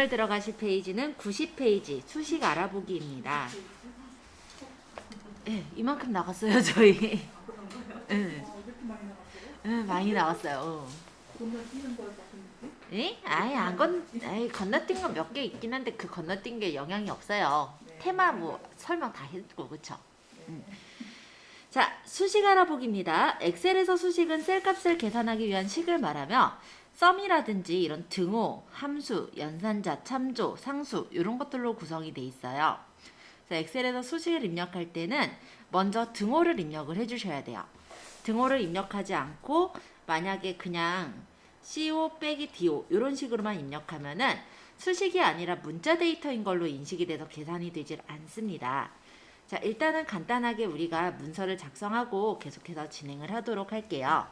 오늘 들어가실 페이지는 90페이지 수식 알아보기입니다. 네, 이만큼 나갔어요 저희. 네. 네, 많이 나왔어요. 건너뛰는 것 같은 느낌? 예? 아예 건너뛴 건 몇 개 있긴 한데 그 건너뛴 게 영향이 없어요. 네. 테마 뭐 설명 다 해주고 그쵸? 자, 수식 알아보기입니다. 엑셀에서 수식은 셀값을 계산하기 위한 식을 말하며 썸이라든지 이런 등호, 함수, 연산자, 참조, 상수 이런 것들로 구성이 돼 있어요. 그래서 엑셀에서 수식을 입력할 때는 먼저 등호를 입력을 해주셔야 돼요. 등호를 입력하지 않고 만약에 그냥 CO 빼기 DO 이런 식으로만 입력하면은 수식이 아니라 문자 데이터인 걸로 인식이 돼서 계산이 되질 않습니다. 자, 일단은 간단하게 우리가 문서를 작성하고 계속해서 진행을 하도록 할게요.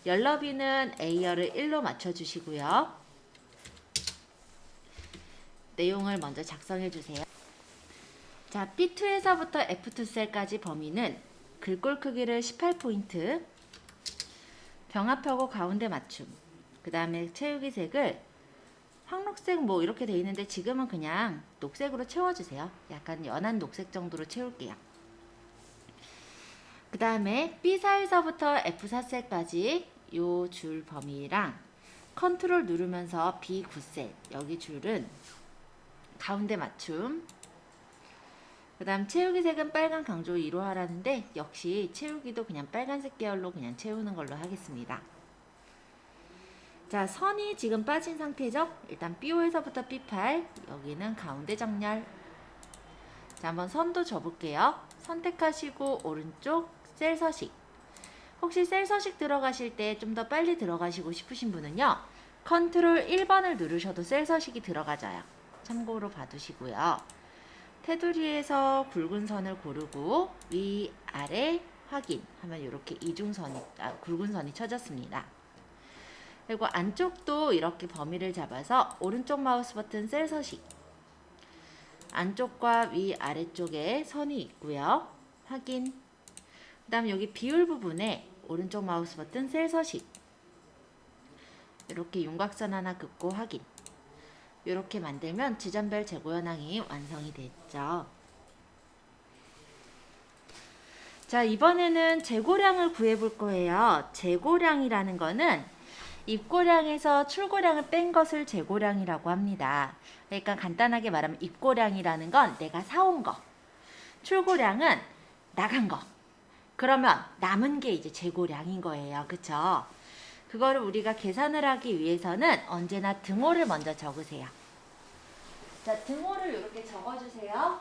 열너비는 A열을 1로 맞춰주시고요. 내용을 먼저 작성해 주세요. 자, B2에서부터 F2 셀까지 범위는 글꼴 크기를 18포인트, 병합하고 가운데 맞춤, 그 다음에 채우기 색을 황록색 뭐 이렇게 돼 있는데 지금은 그냥 녹색으로 채워주세요. 약간 연한 녹색 정도로 채울게요. 그 다음에 B4에서부터 F4셀까지 요 줄 범위랑 컨트롤 누르면서 B9셀 여기 줄은 가운데 맞춤, 그 다음 채우기 색은 빨간 강조 2로 하라는데 역시 채우기도 그냥 빨간색 계열로 그냥 채우는 걸로 하겠습니다. 자, 선이 지금 빠진 상태죠? 일단 B5에서부터 B8 여기는 가운데 정렬. 자, 한번 선도 접을게요. 선택하시고 오른쪽 셀 서식. 혹시 셀 서식 들어가실 때 좀 더 빨리 들어가시고 싶으신 분은요, 컨트롤 1번을 누르셔도 셀 서식이 들어가져요. 참고로 봐두시고요. 테두리에서 굵은 선을 고르고 위, 아래 확인 하면 이렇게 굵은 선이 쳐졌습니다. 그리고 안쪽도 이렇게 범위를 잡아서 오른쪽 마우스 버튼 셀 서식, 안쪽과 위 아래쪽에 선이 있고요. 확인. 그 다음 여기 비율 부분에 오른쪽 마우스 버튼 셀 서식, 이렇게 윤곽선 하나 긋고 확인. 이렇게 만들면 지점별 재고 현황이 완성이 됐죠. 자, 이번에는 재고량을 구해 볼 거예요. 재고량이라는 거는 입고량에서 출고량을 뺀 것을 재고량이라고 합니다. 그러니까 간단하게 말하면 입고량이라는 건 내가 사온 거, 출고량은 나간 거. 그러면 남은 게 이제 재고량인 거예요. 그쵸? 그거를 우리가 계산을 하기 위해서는 언제나 등호를 먼저 적으세요. 자, 등호를 이렇게 적어주세요.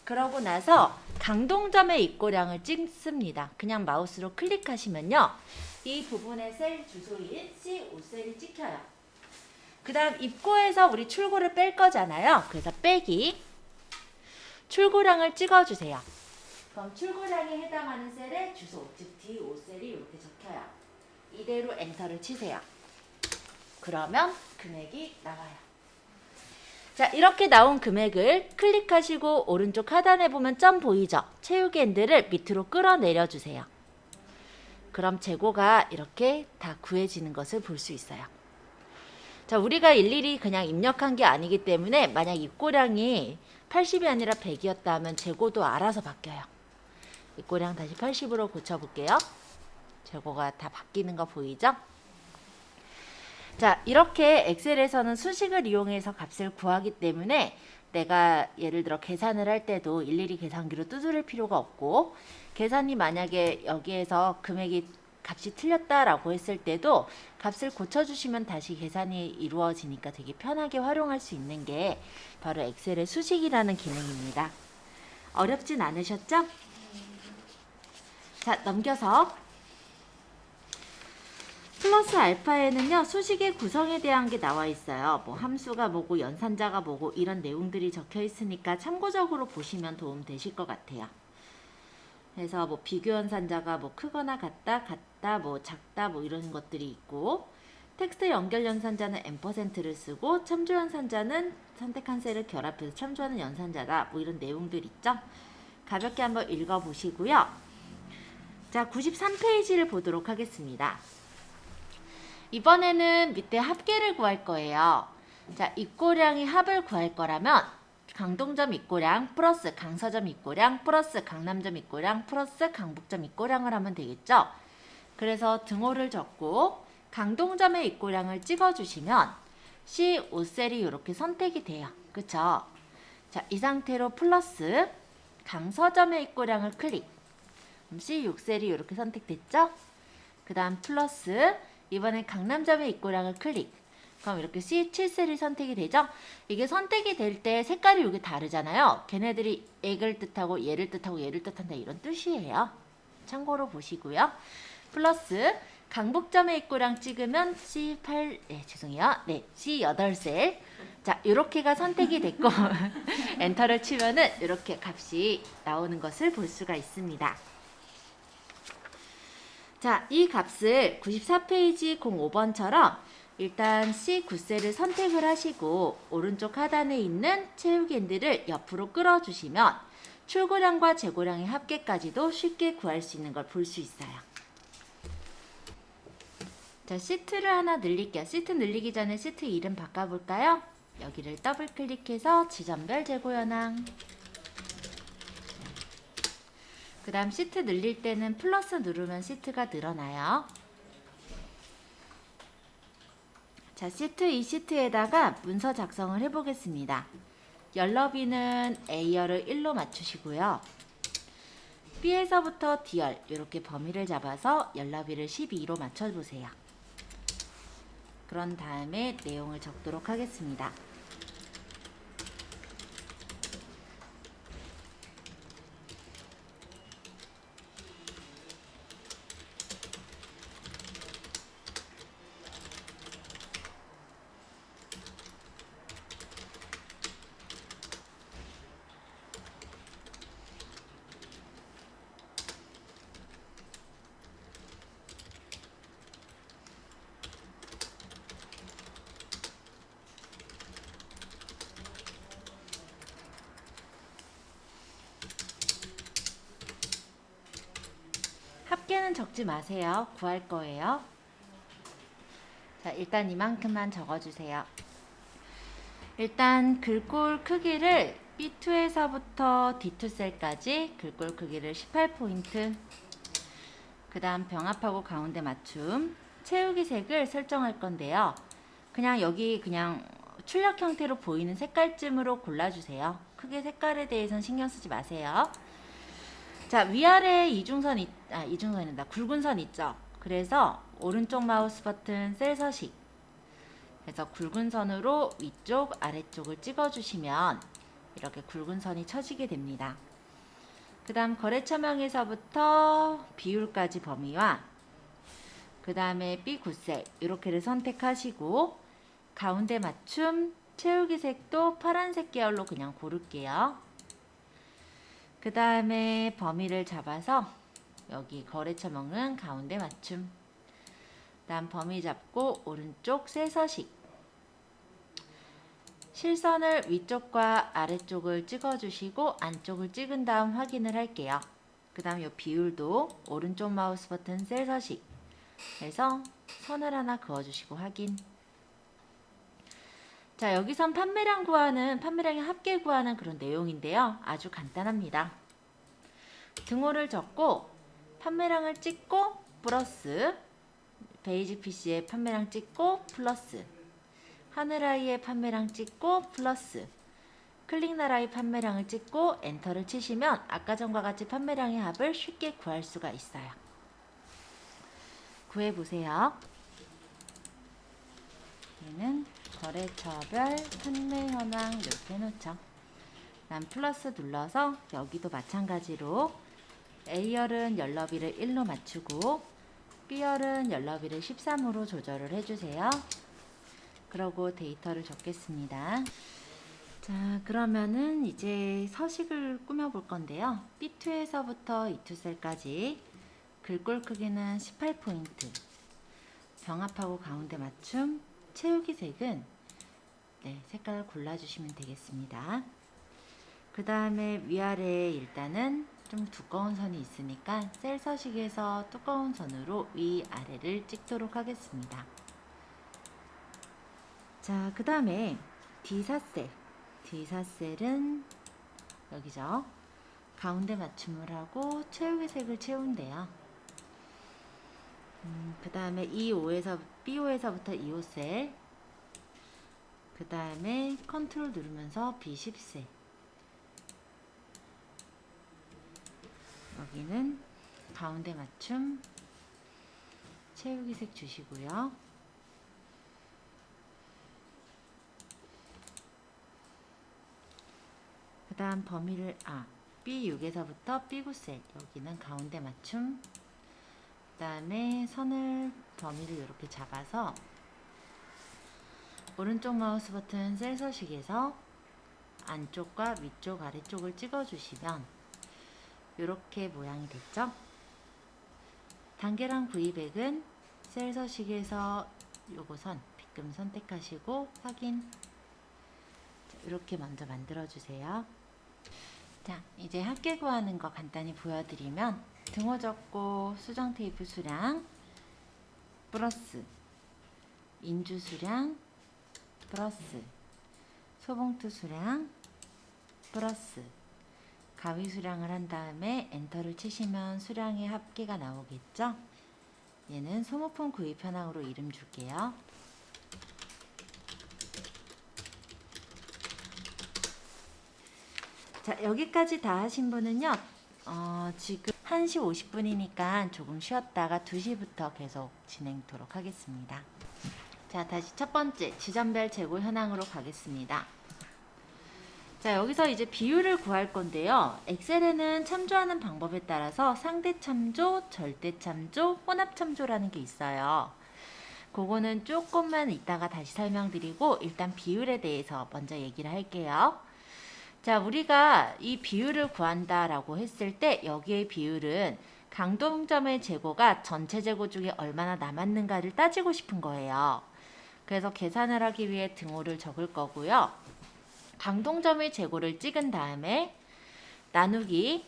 그러고 나서 강동점의 입고량을 찍습니다. 그냥 마우스로 클릭하시면요, 이 부분의 셀 주소인 C5셀이 찍혀요. 그 다음 입고에서 우리 출고를 뺄 거잖아요. 그래서 빼기, 출고량을 찍어주세요. 그럼 출고량에 해당하는 셀의 주소, 즉 D5셀이 이렇게 적혀요. 이대로 엔터를 치세요. 그러면 금액이 나와요. 자, 이렇게 나온 금액을 클릭하시고 오른쪽 하단에 보면 점 보이죠? 채우기 핸들을 밑으로 끌어내려 주세요. 그럼 재고가 이렇게 다 구해지는 것을 볼 수 있어요. 자, 우리가 일일이 그냥 입력한 게 아니기 때문에 만약 입고량이 80이 아니라 100이었다 하면 재고도 알아서 바뀌어요. 입고량 다시 80으로 고쳐볼게요. 재고가 다 바뀌는 거 보이죠? 자, 이렇게 엑셀에서는 수식을 이용해서 값을 구하기 때문에 내가 예를 들어 계산을 할 때도 일일이 계산기로 두드릴 필요가 없고, 계산이 만약에 여기에서 금액이 값이 틀렸다라고 했을 때도 값을 고쳐주시면 다시 계산이 이루어지니까 되게 편하게 활용할 수 있는 게 바로 엑셀의 수식이라는 기능입니다. 어렵진 않으셨죠? 자, 넘겨서 플러스 알파에는요, 수식의 구성에 대한 게 나와 있어요. 뭐 함수가 뭐고 연산자가 뭐고 이런 내용들이 적혀 있으니까 참고적으로 보시면 도움 되실 것 같아요. 그래서 뭐 비교 연산자가 뭐 크거나 같다, 뭐 작다, 뭐 이런 것들이 있고, 텍스트 연결 연산자는 %를 쓰고, 참조 연산자는 선택한 셀을 결합해서 참조하는 연산자다, 뭐 이런 내용들 있죠. 가볍게 한번 읽어보시고요. 자, 93페이지를 보도록 하겠습니다. 이번에는 밑에 합계를 구할 거예요. 자, 입고량이 합을 구할 거라면 강동점 입고량 플러스 강서점 입고량 플러스 강남점 입고량 플러스 강북점 입고량을 하면 되겠죠. 그래서 등호를 적고 강동점의 입고량을 찍어주시면 C 5셀이 이렇게 선택이 돼요. 그쵸? 자, 이 상태로 플러스 강서점의 입고량을 클릭. 그럼 C 6셀이 이렇게 선택됐죠? 그 다음 플러스 이번엔 강남점의 입고량을 클릭. 그럼 이렇게 C 7셀이 선택이 되죠? 이게 선택이 될 때 색깔이 이게 다르잖아요. 걔네들이 얘를 뜻하고 얘를 뜻하고 얘를 뜻한다 이런 뜻이에요. 참고로 보시고요. 플러스 강북점의 입고량 찍으면 C8, 죄송해요. 네, C8셀. 자, 이렇게가 선택이 됐고 엔터를 치면은 이렇게 값이 나오는 것을 볼 수가 있습니다. 자, 이 값을 94페이지 05번처럼 일단 C9셀을 선택을 하시고 오른쪽 하단에 있는 채우기 핸들을 옆으로 끌어주시면 출고량과 재고량의 합계까지도 쉽게 구할 수 있는 걸 볼 수 있어요. 자, 시트를 하나 늘릴게요. 시트 늘리기 전에 시트 이름 바꿔볼까요? 여기를 더블 클릭해서 지점별 재고 현황. 그 다음 시트 늘릴 때는 플러스 누르면 시트가 늘어나요. 자, 시트 이 시트에다가 문서 작성을 해보겠습니다. 열너비는 A열을 1로 맞추시고요. B에서부터 D열 이렇게 범위를 잡아서 열너비를 12로 맞춰보세요. 그런 다음에 내용을 적도록 하겠습니다. 합계는 적지 마세요. 구할 거예요. 자, 일단 이만큼만 적어주세요. 일단 글꼴 크기를 B2에서부터 D2셀까지 글꼴 크기를 18포인트. 그 다음 병합하고 가운데 맞춤. 채우기 색을 설정할 건데요. 그냥 여기 그냥 출력 형태로 보이는 색깔쯤으로 골라주세요. 크게 색깔에 대해서는 신경 쓰지 마세요. 자, 위아래에 이중선이다. 굵은 선 있죠? 그래서 오른쪽 마우스 버튼 셀 서식. 그래서 굵은 선으로 위쪽, 아래쪽을 찍어주시면 이렇게 굵은 선이 쳐지게 됩니다. 그 다음 거래처명에서부터 비율까지 범위와 그 다음에 B9셀 이렇게를 선택하시고 가운데 맞춤, 채우기 색도 파란색 계열로 그냥 고를게요. 그 다음에 범위를 잡아서 여기 거래처명은 가운데 맞춤. 그 다음 범위 잡고 오른쪽 셀 서식. 실선을 위쪽과 아래쪽을 찍어주시고 안쪽을 찍은 다음 확인을 할게요. 그 다음 이 비율도 오른쪽 마우스 버튼 셀 서식 해서 선을 하나 그어주시고 확인. 자, 여기선 판매량의 합계 구하는 그런 내용인데요. 아주 간단합니다. 등호를 적고 판매량을 찍고 플러스 베이직 PC의 판매량 찍고 플러스 하늘아이의 판매량 찍고 플러스 클릭나라의 판매량을 찍고 엔터를 치시면 아까 전과 같이 판매량의 합을 쉽게 구할 수가 있어요. 구해보세요. 얘는 거래처별 판매 현황 이렇게 해놓죠. 다음 플러스 눌러서 여기도 마찬가지로 A열은 열너비를 1로 맞추고 B열은 열너비를 13으로 조절을 해주세요. 그러고 데이터를 적겠습니다. 자, 그러면은 이제 서식을 꾸며볼 건데요. B2에서부터 E2셀까지 글꼴 크기는 18포인트, 병합하고 가운데 맞춤, 채우기 색은 색깔을 골라주시면 되겠습니다. 그 다음에 위아래에 일단은 좀 두꺼운 선이 있으니까 셀 서식에서 두꺼운 선으로 위아래를 찍도록 하겠습니다. 자, 그 다음에 D4셀. D4셀은 여기죠. 가운데 맞춤을 하고 채우기 색을 채운대요. 그 다음에 B5에서부터 2호셀. 그 다음에 컨트롤 누르면서 B10셀. 여기는 가운데 맞춤 채우기 색 주시고요. 그 다음 범위를 B6에서부터 B9셀 여기는 가운데 맞춤. 그 다음에 선을 범위를 이렇게 잡아서 오른쪽 마우스 버튼 셀 서식에서 안쪽과 위쪽 아래쪽을 찍어주시면 이렇게 모양이 됐죠. 단계랑 V백은 셀 서식에서 요거 선 빗금 선택하시고 확인. 이렇게 먼저 만들어 주세요. 자, 이제 합계 구하는 거 간단히 보여드리면 등호 접고 수정 테이프 수량 플러스 인주 수량 플러스 소봉투 수량 플러스 가위 수량을 한 다음에 엔터를 치시면 수량의 합계가 나오겠죠. 얘는 소모품 구입 현황으로 이름 줄게요. 자, 여기까지 다 하신 분은요, 지금 1시 50분이니까 조금 쉬었다가 2시부터 계속 진행토록 하겠습니다. 자, 다시 첫 번째 지점별 재고 현황으로 가겠습니다. 자, 여기서 이제 비율을 구할 건데요. 엑셀에는 참조하는 방법에 따라서 상대 참조, 절대 참조, 혼합 참조라는 게 있어요. 그거는 조금만 이따가 다시 설명드리고 일단 비율에 대해서 먼저 얘기를 할게요. 자, 우리가 이 비율을 구한다라고 했을 때 여기의 비율은 강동점의 재고가 전체 재고 중에 얼마나 남았는가를 따지고 싶은 거예요. 그래서 계산을 하기 위해 등호를 적을 거고요. 강동점의 재고를 찍은 다음에 나누기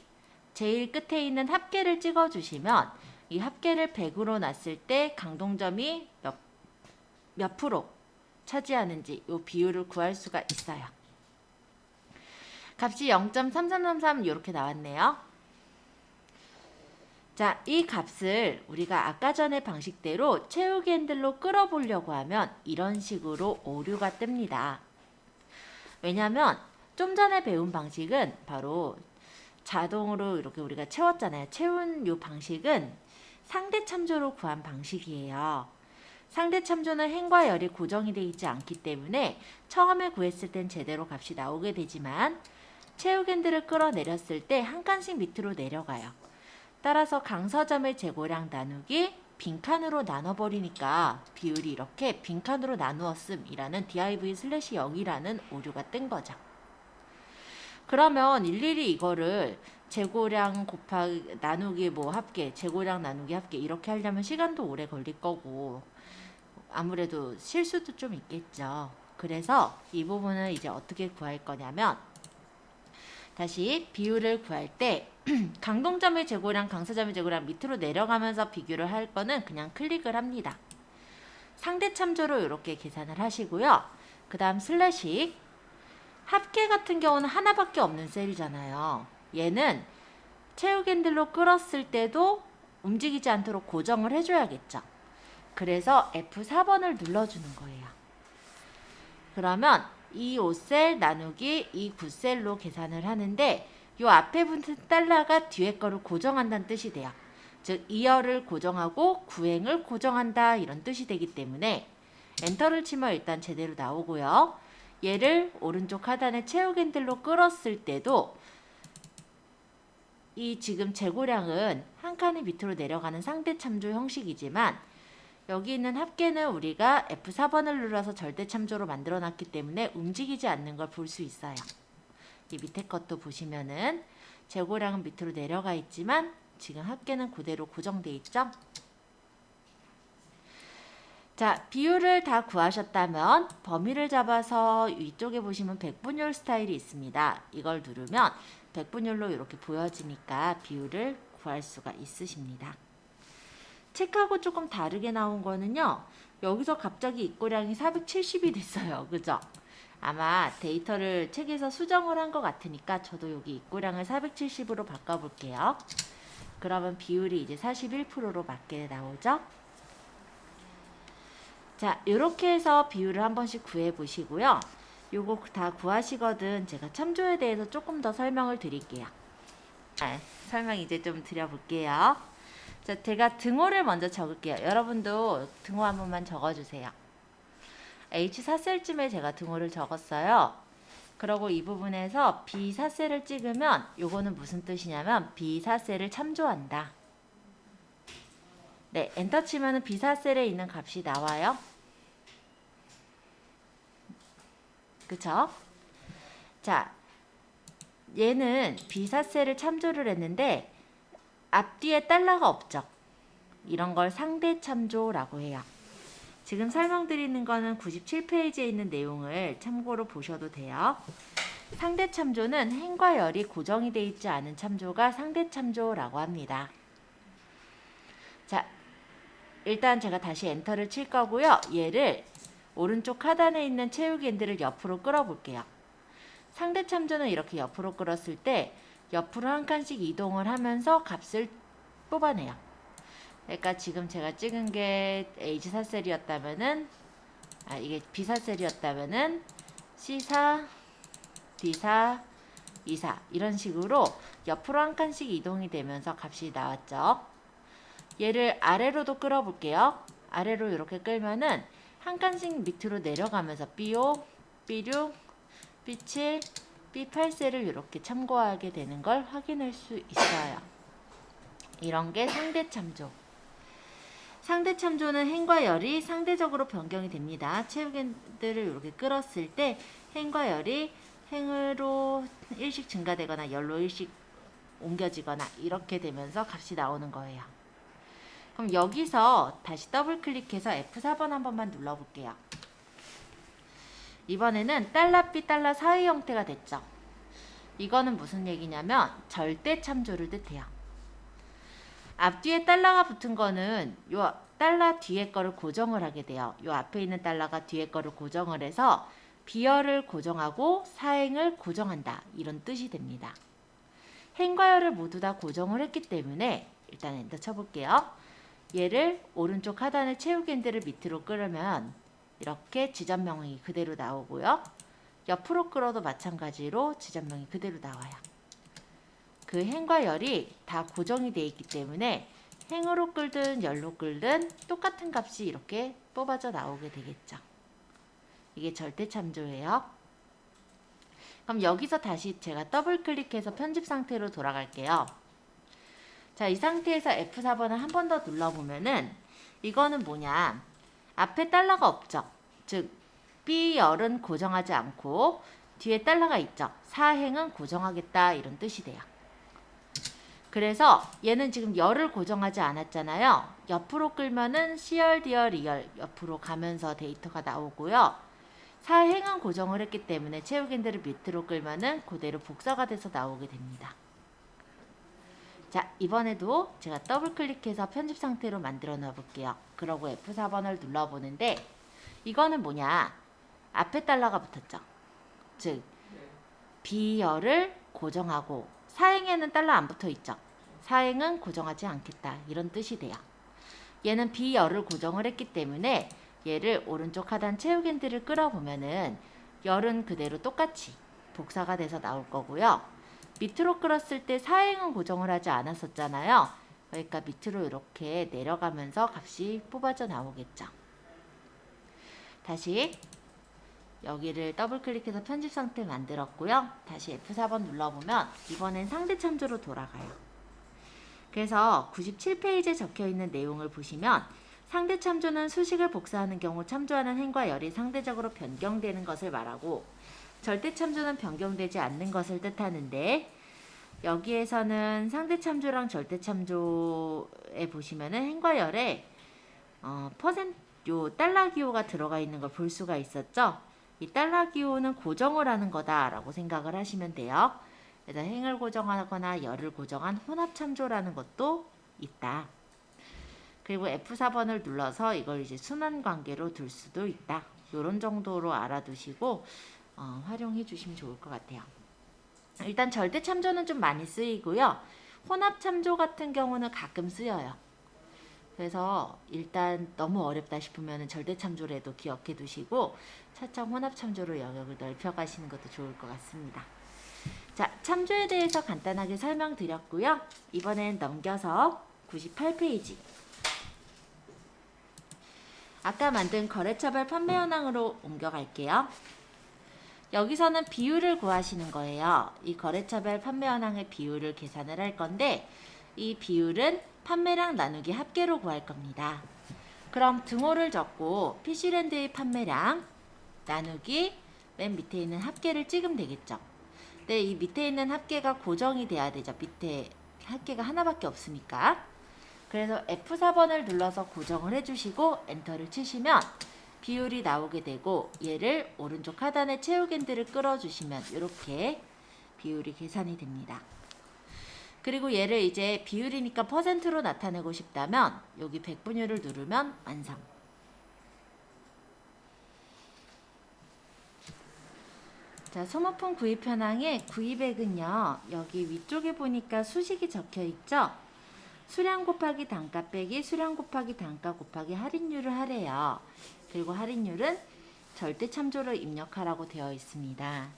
제일 끝에 있는 합계를 찍어주시면 이 합계를 100으로 놨을 때 강동점이 몇 프로 차지하는지 이 비율을 구할 수가 있어요. 값이 0.3333 이렇게 나왔네요. 자, 이 값을 우리가 아까 전의 방식대로 채우기 핸들로 끌어보려고 하면 이런 식으로 오류가 뜹니다. 왜냐면 좀 전에 배운 방식은 바로 자동으로 이렇게 우리가 채웠잖아요. 채운 이 방식은 상대 참조로 구한 방식이에요. 상대 참조는 행과 열이 고정이 되어 있지 않기 때문에 처음에 구했을 땐 제대로 값이 나오게 되지만 채우기 핸들을 끌어내렸을 때 한 칸씩 밑으로 내려가요. 따라서 강서점의 재고량 나누기 빈칸으로 나눠버리니까 비율이 이렇게 빈칸으로 나누었음이라는 div/0이라는 오류가 뜬 거죠. 그러면 일일이 이거를 재고량 곱하기 나누기 뭐 합계, 재고량 나누기 합계 이렇게 하려면 시간도 오래 걸릴 거고 아무래도 실수도 좀 있겠죠. 그래서 이 부분을 이제 어떻게 구할 거냐면 다시 비율을 구할 때 강동점의 재고량, 강서점의 재고량 밑으로 내려가면서 비교를 할 거는 그냥 클릭을 합니다. 상대 참조로 이렇게 계산을 하시고요. 그 다음 슬래시 합계 같은 경우는 하나밖에 없는 셀이잖아요. 얘는 채우기 핸들로 끌었을 때도 움직이지 않도록 고정을 해줘야겠죠. 그래서 F4번을 눌러주는 거예요. 그러면 이 5셀 나누기 이 9셀로 계산을 하는데 이 앞에 붙은 달러가 뒤에 거를 고정한다는 뜻이 돼요. 즉 2열을 고정하고 9행을 고정한다 이런 뜻이 되기 때문에 엔터를 치면 일단 제대로 나오고요. 얘를 오른쪽 하단에 채우기 핸들로 끌었을 때도 이 지금 재고량은 한 칸이 밑으로 내려가는 상대 참조 형식이지만 여기 있는 합계는 우리가 F4번을 눌러서 절대 참조로 만들어 놨기 때문에 움직이지 않는 걸 볼 수 있어요. 이 밑에 것도 보시면은 재고량은 밑으로 내려가 있지만 지금 합계는 그대로 고정되어 있죠. 자, 비율을 다 구하셨다면 범위를 잡아서 위쪽에 보시면 백분율 스타일이 있습니다. 이걸 누르면 백분율로 이렇게 보여지니까 비율을 구할 수가 있으십니다. 책하고 조금 다르게 나온 거는요. 여기서 갑자기 입고량이 470이 됐어요. 그죠? 아마 데이터를 책에서 수정을 한 것 같으니까 저도 여기 입고량을 470으로 바꿔볼게요. 그러면 비율이 이제 41%로 맞게 나오죠? 자, 이렇게 해서 비율을 한 번씩 구해 보시고요. 요거 다 구하시거든 제가 참조에 대해서 조금 더 설명을 드릴게요. 설명 이제 좀 드려볼게요. 자, 제가 등호를 먼저 적을게요. 여러분도 등호 한 번만 적어주세요. H4셀쯤에 제가 등호를 적었어요. 그리고 이 부분에서 B4셀을 찍으면 요거는 무슨 뜻이냐면 B4셀을 참조한다. 네, 엔터 치면은 B4셀에 있는 값이 나와요. 그쵸? 자, 얘는 B4셀을 참조를 했는데 앞뒤에 달러가 없죠. 이런 걸 상대 참조라고 해요. 지금 설명드리는 거는 97페이지에 있는 내용을 참고로 보셔도 돼요. 상대 참조는 행과 열이 고정이 되어 있지 않은 참조가 상대 참조라고 합니다. 자, 일단 제가 다시 엔터를 칠 거고요. 얘를 오른쪽 하단에 있는 채우기 핸들을 옆으로 끌어볼게요. 상대 참조는 이렇게 옆으로 끌었을 때 옆으로 한 칸씩 이동을 하면서 값을 뽑아내요. 그러니까 지금 제가 찍은 게 H4셀이었다면은 이게 B4셀이었다면은 C4, D4, E4 이런 식으로 옆으로 한 칸씩 이동이 되면서 값이 나왔죠. 얘를 아래로도 끌어볼게요. 아래로 이렇게 끌면은 한 칸씩 밑으로 내려가면서 B5, B6, B7, B8셀을 이렇게 참고하게 되는 걸 확인할 수 있어요. 이런 게 상대 참조. 상대 참조는 행과 열이 상대적으로 변경이 됩니다. 체육인들을 이렇게 끌었을 때 행과 열이 행으로 일씩 증가되거나 열로 일씩 옮겨지거나 이렇게 되면서 값이 나오는 거예요. 그럼 여기서 다시 더블 클릭해서 F4번 한 번만 눌러볼게요. 이번에는 $B, $4의 형태가 됐죠. 이거는 무슨 얘기냐면 절대 참조를 뜻해요. 앞뒤에 달러가 붙은 거는 요 달러 뒤에 거를 고정을 하게 돼요. 요 앞에 있는 달러가 뒤에 거를 고정을 해서 비열을 고정하고 사행을 고정한다. 이런 뜻이 됩니다. 행과 열을 모두 다 고정을 했기 때문에 일단 엔터 쳐볼게요. 얘를 오른쪽 하단에 채우기 핸들을 밑으로 끌으면 이렇게 지점명이 그대로 나오고요. 옆으로 끌어도 마찬가지로 지점명이 그대로 나와요. 그 행과 열이 다 고정이 되어 있기 때문에 행으로 끌든 열로 끌든 똑같은 값이 이렇게 뽑아져 나오게 되겠죠. 이게 절대 참조예요. 그럼 여기서 다시 제가 더블 클릭해서 편집 상태로 돌아갈게요. 자, 이 상태에서 F4번을 한 번 더 눌러보면은 이거는 뭐냐? 앞에 달러가 없죠. 즉 B열은 고정하지 않고 뒤에 달러가 있죠. 사행은 고정하겠다 이런 뜻이 돼요. 그래서 얘는 지금 열을 고정하지 않았잖아요. 옆으로 끌면은 C열, D열, E열 옆으로 가면서 데이터가 나오고요. 사행은 고정을 했기 때문에 채우기 핸들을 밑으로 끌면은 그대로 복사가 돼서 나오게 됩니다. 자, 이번에도 제가 더블 클릭해서 편집 상태로 만들어 놔 볼게요. 그러고 F4번을 눌러보는데 이거는 뭐냐? 앞에 달러가 붙었죠. 즉 B열을 고정하고 사행에는 달러 안 붙어 있죠. 사행은 고정하지 않겠다. 이런 뜻이 돼요. 얘는 B열을 고정을 했기 때문에 얘를 오른쪽 하단 채우기 핸들을 끌어보면은 열은 그대로 똑같이 복사가 돼서 나올 거고요. 밑으로 끌었을 때 사행은 고정을 하지 않았었잖아요. 그러니까 밑으로 이렇게 내려가면서 값이 뽑아져 나오겠죠. 다시 여기를 더블 클릭해서 편집 상태 만들었고요. 다시 F4번 눌러보면 이번엔 상대 참조로 돌아가요. 그래서 97페이지에 적혀있는 내용을 보시면 상대 참조는 수식을 복사하는 경우 참조하는 행과 열이 상대적으로 변경되는 것을 말하고 절대 참조는 변경되지 않는 것을 뜻하는데 여기에서는 상대 참조랑 절대 참조에 보시면은 행과 열에 요 달러 기호가 들어가 있는 걸 볼 수가 있었죠. 이 달러 기호는 고정을 하는 거다라고 생각을 하시면 돼요. 그래서 행을 고정하거나 열을 고정한 혼합 참조라는 것도 있다. 그리고 F4번을 눌러서 이걸 이제 순환 관계로 둘 수도 있다. 이런 정도로 알아두시고 활용해 주시면 좋을 것 같아요. 일단 절대 참조는 좀 많이 쓰이고요. 혼합 참조 같은 경우는 가끔 쓰여요. 그래서 일단 너무 어렵다 싶으면 절대 참조라도 기억해 두시고 차츰 혼합 참조로 영역을 넓혀 가시는 것도 좋을 것 같습니다. 자, 참조에 대해서 간단하게 설명드렸고요. 이번엔 넘겨서 98페이지. 아까 만든 거래처별 판매 현황으로 옮겨갈게요. 여기서는 비율을 구하시는 거예요. 이 거래처별 판매 현황의 비율을 계산을 할 건데 이 비율은 판매량 나누기 합계로 구할 겁니다. 그럼 등호를 적고 PC랜드의 판매량 나누기 맨 밑에 있는 합계를 찍으면 되겠죠. 근데 이 밑에 있는 합계가 고정이 돼야 되죠. 밑에 합계가 하나밖에 없으니까. 그래서 F4번을 눌러서 고정을 해주시고 엔터를 치시면 비율이 나오게 되고 얘를 오른쪽 하단에 채우겐드를 끌어주시면 이렇게 비율이 계산이 됩니다. 그리고 얘를 이제 비율이니까 퍼센트로 나타내고 싶다면 여기 백분율을 누르면 완성. 자, 소모품 구입 현황의 구입액은요. 여기 위쪽에 보니까 수식이 적혀 있죠. 수량 곱하기 단가 빼기 수량 곱하기 단가 곱하기 할인율을 하래요. 그리고 할인율은 절대 참조로 입력하라고 되어 있습니다.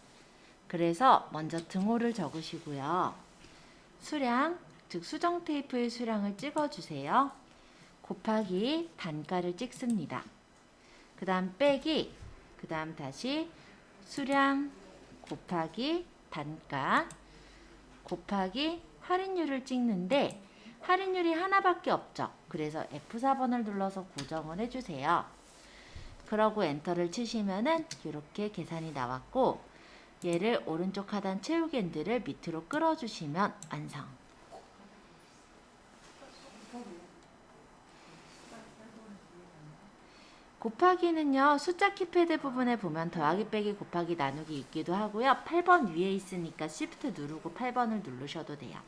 그래서 먼저 등호를 적으시고요. 수량, 즉 수정 테이프의 수량을 찍어주세요. 곱하기 단가를 찍습니다. 그 다음 빼기, 그 다음 다시 수량 곱하기 단가 곱하기 할인율을 찍는데 할인율이 하나밖에 없죠. 그래서 F4번을 눌러서 고정을 해주세요. 그러고 엔터를 치시면은 이렇게 계산이 나왔고 얘를 오른쪽 하단 채우겐드를 밑으로 끌어주시면 완성. 곱하기는요. 숫자 키패드 부분에 보면 더하기 빼기 곱하기 나누기 있기도 하고요. 8번 위에 있으니까 Shift 누르고 8번을 누르셔도 돼요.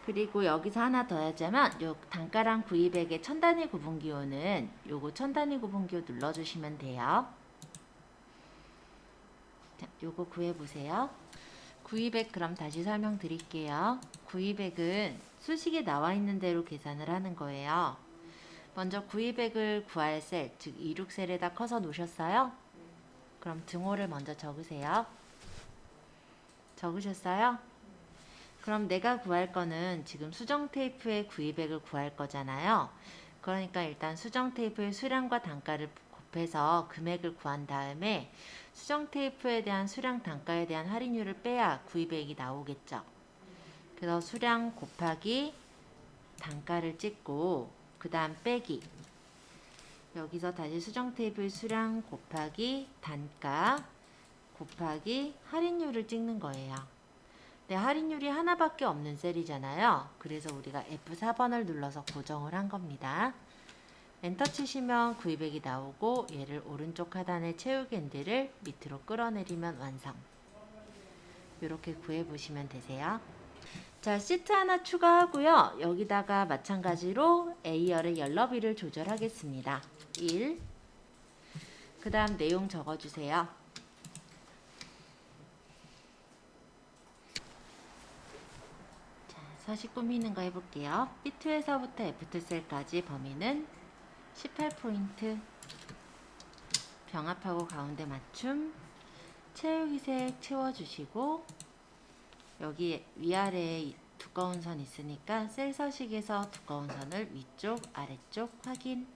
그리고 여기서 하나 더 하자면 요 단가랑 구입액의 천단위 구분기호는 요거 천단위 구분기호 눌러주시면 돼요. 자, 요거 구해보세요. 구입액 그럼 다시 설명드릴게요. 구입액은 수식에 나와 있는 대로 계산을 하는 거예요. 먼저 구입액을 구할 셀, 즉 26셀에다 커서 놓으셨어요? 그럼 등호를 먼저 적으세요. 적으셨어요? 그럼 내가 구할 거는 지금 수정 테이프의 구입액을 구할 거잖아요. 그러니까 일단 수정 테이프의 수량과 단가를 곱해서 금액을 구한 다음에 수정 테이프에 대한 수량 단가에 대한 할인율을 빼야 구입액이 나오겠죠. 그래서 수량 곱하기 단가를 찍고 그 다음 빼기 여기서 다시 수정 테이프의 수량 곱하기 단가 곱하기 할인율을 찍는 거예요. 네, 할인율이 하나밖에 없는 셀이잖아요. 그래서 우리가 F4번을 눌러서 고정을 한 겁니다. 엔터 치시면 구입액이 나오고 얘를 오른쪽 하단에 채우겐드를 밑으로 끌어내리면 완성. 이렇게 구해보시면 되세요. 자, 시트 하나 추가하고요. 여기다가 마찬가지로 A열의 열너비를 조절하겠습니다. 1. 그 다음 내용 적어주세요. 서식 꾸미는 거 해볼게요. B2에서부터 F2셀까지 범위는 18포인트 병합하고 가운데 맞춤 채우기색 채워주시고 여기 위아래에 두꺼운 선 있으니까 셀 서식에서 두꺼운 선을 위쪽 아래쪽 확인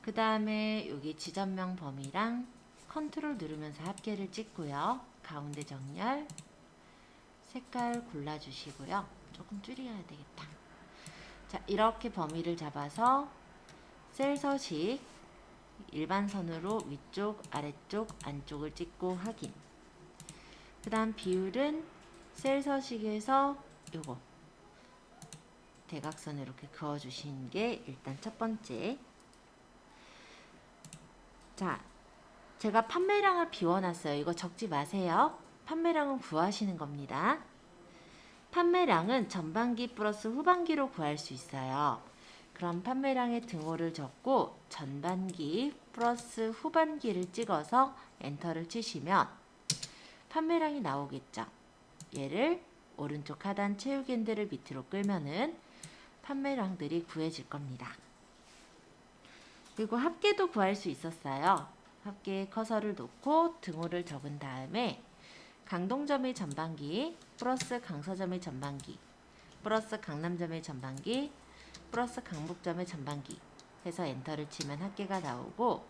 그 다음에 여기 지점명 범위랑 컨트롤 누르면서 합계를 찍고요. 가운데 정렬 색깔 골라주시고요. 조금 줄여야 되겠다. 자, 이렇게 범위를 잡아서 셀 서식 일반선으로 위쪽, 아래쪽, 안쪽을 찍고 확인. 그 다음 비율은 셀 서식에서 요거 대각선을 이렇게 그어주시는 게 일단 첫 번째. 자, 제가 판매량을 비워놨어요. 이거 적지 마세요. 판매량은 구하시는 겁니다. 판매량은 전반기 플러스 후반기로 구할 수 있어요. 그럼 판매량의 등호를 적고 전반기 플러스 후반기를 찍어서 엔터를 치시면 판매량이 나오겠죠. 얘를 오른쪽 하단 채우기 핸들을 밑으로 끌면은 판매량들이 구해질 겁니다. 그리고 합계도 구할 수 있었어요. 합계에 커서를 놓고 등호를 적은 다음에 강동점의 전반기 플러스 강서점의 전반기 플러스 강남점의 전반기 플러스 강북점의 전반기 해서 엔터를 치면 합계가 나오고,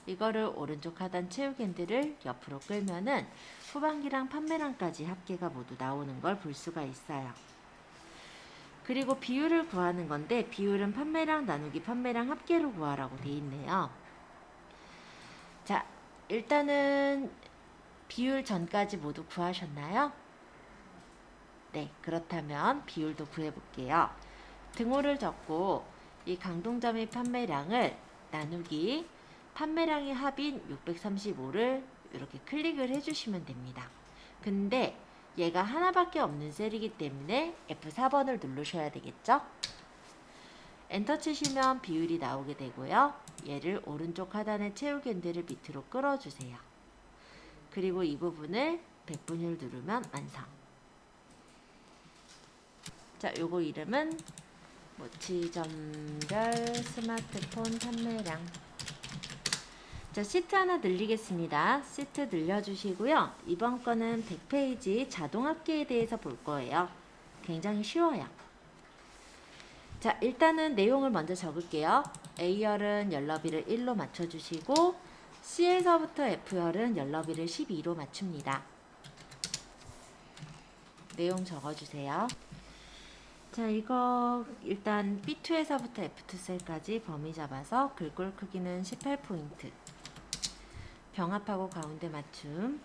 이거를 오른쪽 하단 채우기 핸들을 옆으로 끌면은 후반기랑 판매량까지 합계가 모두 나오는 걸 볼 수가 있어요. 그리고 비율을 구하는 건데, 비율은 판매량 나누기 판매량 합계로 구하라고 돼 있네요. 자, 일단은 비율 전까지 모두 구하셨나요? 네, 그렇다면 비율도 구해볼게요. 등호를 적고 이 강동점의 판매량을 나누기 판매량의 합인 635를 이렇게 클릭을 해주시면 됩니다. 근데 얘가 하나밖에 없는 셀이기 때문에 F4번을 누르셔야 되겠죠? 엔터 치시면 비율이 나오게 되고요. 얘를 오른쪽 하단의 채우기 핸들을 밑으로 끌어주세요. 그리고 이 부분을 백분율 누르면 완성. 자, 요거 이름은 지점별 스마트폰 판매량. 자, 시트 하나 늘리겠습니다. 시트 늘려주시고요. 이번 거는 100페이지 자동합계에 대해서 볼 거예요. 굉장히 쉬워요. 자, 일단은 내용을 먼저 적을게요. A열은 열너비를 1로 맞춰주시고 C에서부터 F열은 열너비를 12로 맞춥니다. 내용 적어주세요. 자, 이거 일단 B2에서부터 F2 셀까지 범위 잡아서 글꼴 크기는 18포인트. 병합하고 가운데 맞춤.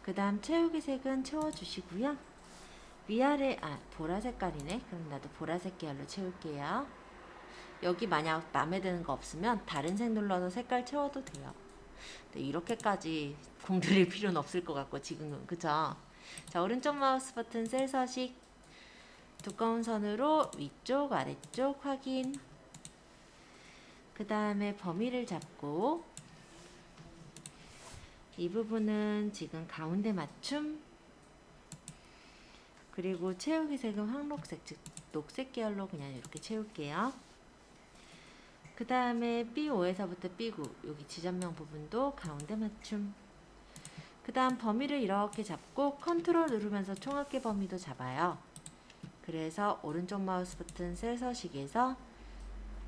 그 다음 채우기 색은 채워주시고요. 위아래, 보라 색깔이네. 그럼 나도 보라색 계열로 채울게요. 여기 만약 마음에 드는 거 없으면 다른 색 눌러서 색깔 채워도 돼요. 근데 이렇게까지 공들일 필요는 없을 것 같고 지금은, 그죠? 자, 오른쪽 마우스 버튼 셀 서식, 두꺼운 선으로 위쪽 아래쪽 확인. 그 다음에 범위를 잡고 이 부분은 지금 가운데 맞춤. 그리고 채우기 색은 황록색, 즉 녹색 계열로 그냥 이렇게 채울게요. 그 다음에 B5에서부터 B9 여기 지점명 부분도 가운데 맞춤. 그 다음 범위를 이렇게 잡고 컨트롤 누르면서 총합계 범위도 잡아요. 그래서 오른쪽 마우스 버튼 셀 서식에서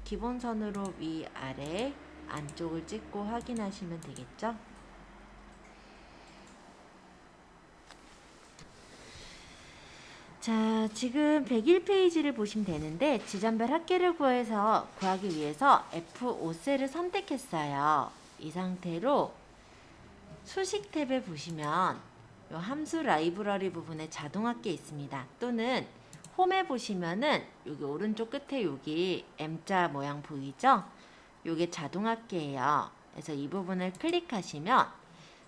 기본선으로 위아래 안쪽을 찍고 확인하시면 되겠죠. 자, 지금 101페이지를 보시면 되는데 지점별 합계를 구하기 위해서 F5셀을 선택했어요. 이 상태로 수식 탭에 보시면 이 함수 라이브러리 부분에 자동 합계 있습니다. 또는 홈에 보시면은 여기 오른쪽 끝에 여기 M자 모양 보이죠? 요게 자동 합계예요. 그래서 이 부분을 클릭하시면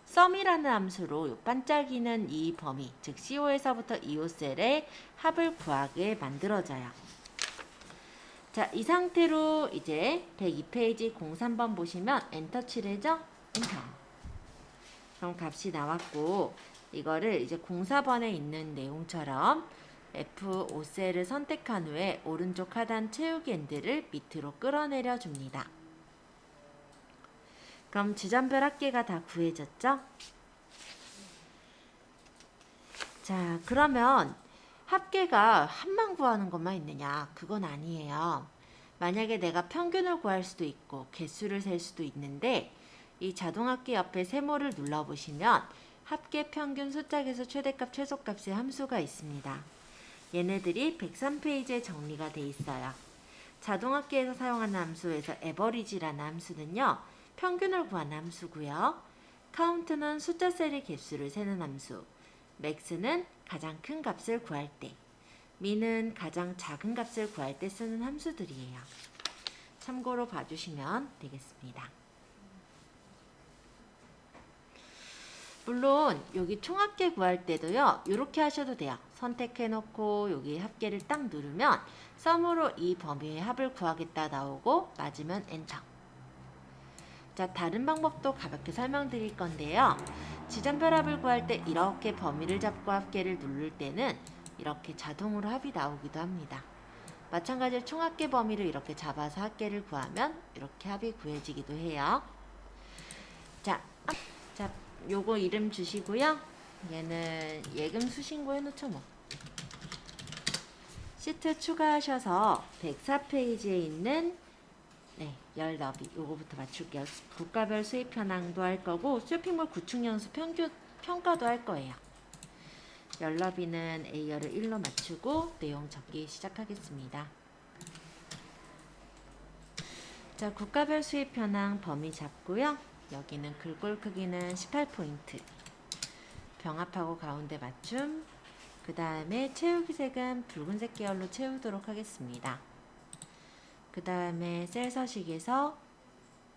sum이라는 함수로 요 반짝이는 이 범위, 즉 CO 에서부터 EO셀의 합을 구하게 만들어져요. 자, 이 상태로 이제 102페이지 03번 보시면 엔터 치래죠? 엔터. 그럼 값이 나왔고, 이거를 이제 04번에 있는 내용처럼 F5셀을 선택한 후에 오른쪽 하단 채우기 핸들을 밑으로 끌어내려 줍니다. 그럼 지점별 합계가 다 구해졌죠? 자, 그러면 합계가 합만 구하는 것만 있느냐? 그건 아니에요. 만약에 내가 평균을 구할 수도 있고 개수를 셀 수도 있는데, 이 자동합계 옆에 세모를 눌러보시면 합계 평균 숫자 계수 최대값 최소값의 함수가 있습니다. 얘네들이 103페이지에 정리가 돼 있어요. 자동합계에서 사용하는 함수에서 에버리지라는 함수는요, 평균을 구하는 함수고요. 카운트는 숫자 셀의 개수를 세는 함수. 맥스는 가장 큰 값을 구할 때. 미는 가장 작은 값을 구할 때 쓰는 함수들이에요. 참고로 봐주시면 되겠습니다. 물론 여기 총합계 구할 때도요. 이렇게 하셔도 돼요. 선택해놓고 여기 합계를 딱 누르면 썸으로 이 범위의 합을 구하겠다 나오고 맞으면 엔터. 자, 다른 방법도 가볍게 설명드릴 건데요. 지점별 합을 구할 때 이렇게 범위를 잡고 합계를 누를 때는 이렇게 자동으로 합이 나오기도 합니다. 마찬가지로 총합계 범위를 이렇게 잡아서 합계를 구하면 이렇게 합이 구해지기도 해요. 자, 요거 이름 주시고요. 얘는 예금 수신고 해놓죠 뭐. 시트 추가하셔서 104페이지에 있는 열 너비 요거부터 맞출게요. 국가별 수입 현황도 할 거고 쇼핑몰 구축 연수 평가도 할 거예요. 열 너비는 A열을 1로 맞추고 내용 적기 시작하겠습니다. 자, 국가별 수입 현황 범위 잡고요. 여기는 글꼴 크기는 18포인트. 병합하고 가운데 맞춤. 그 다음에 채우기 색은 붉은색 계열로 채우도록 하겠습니다. 그 다음에 셀 서식에서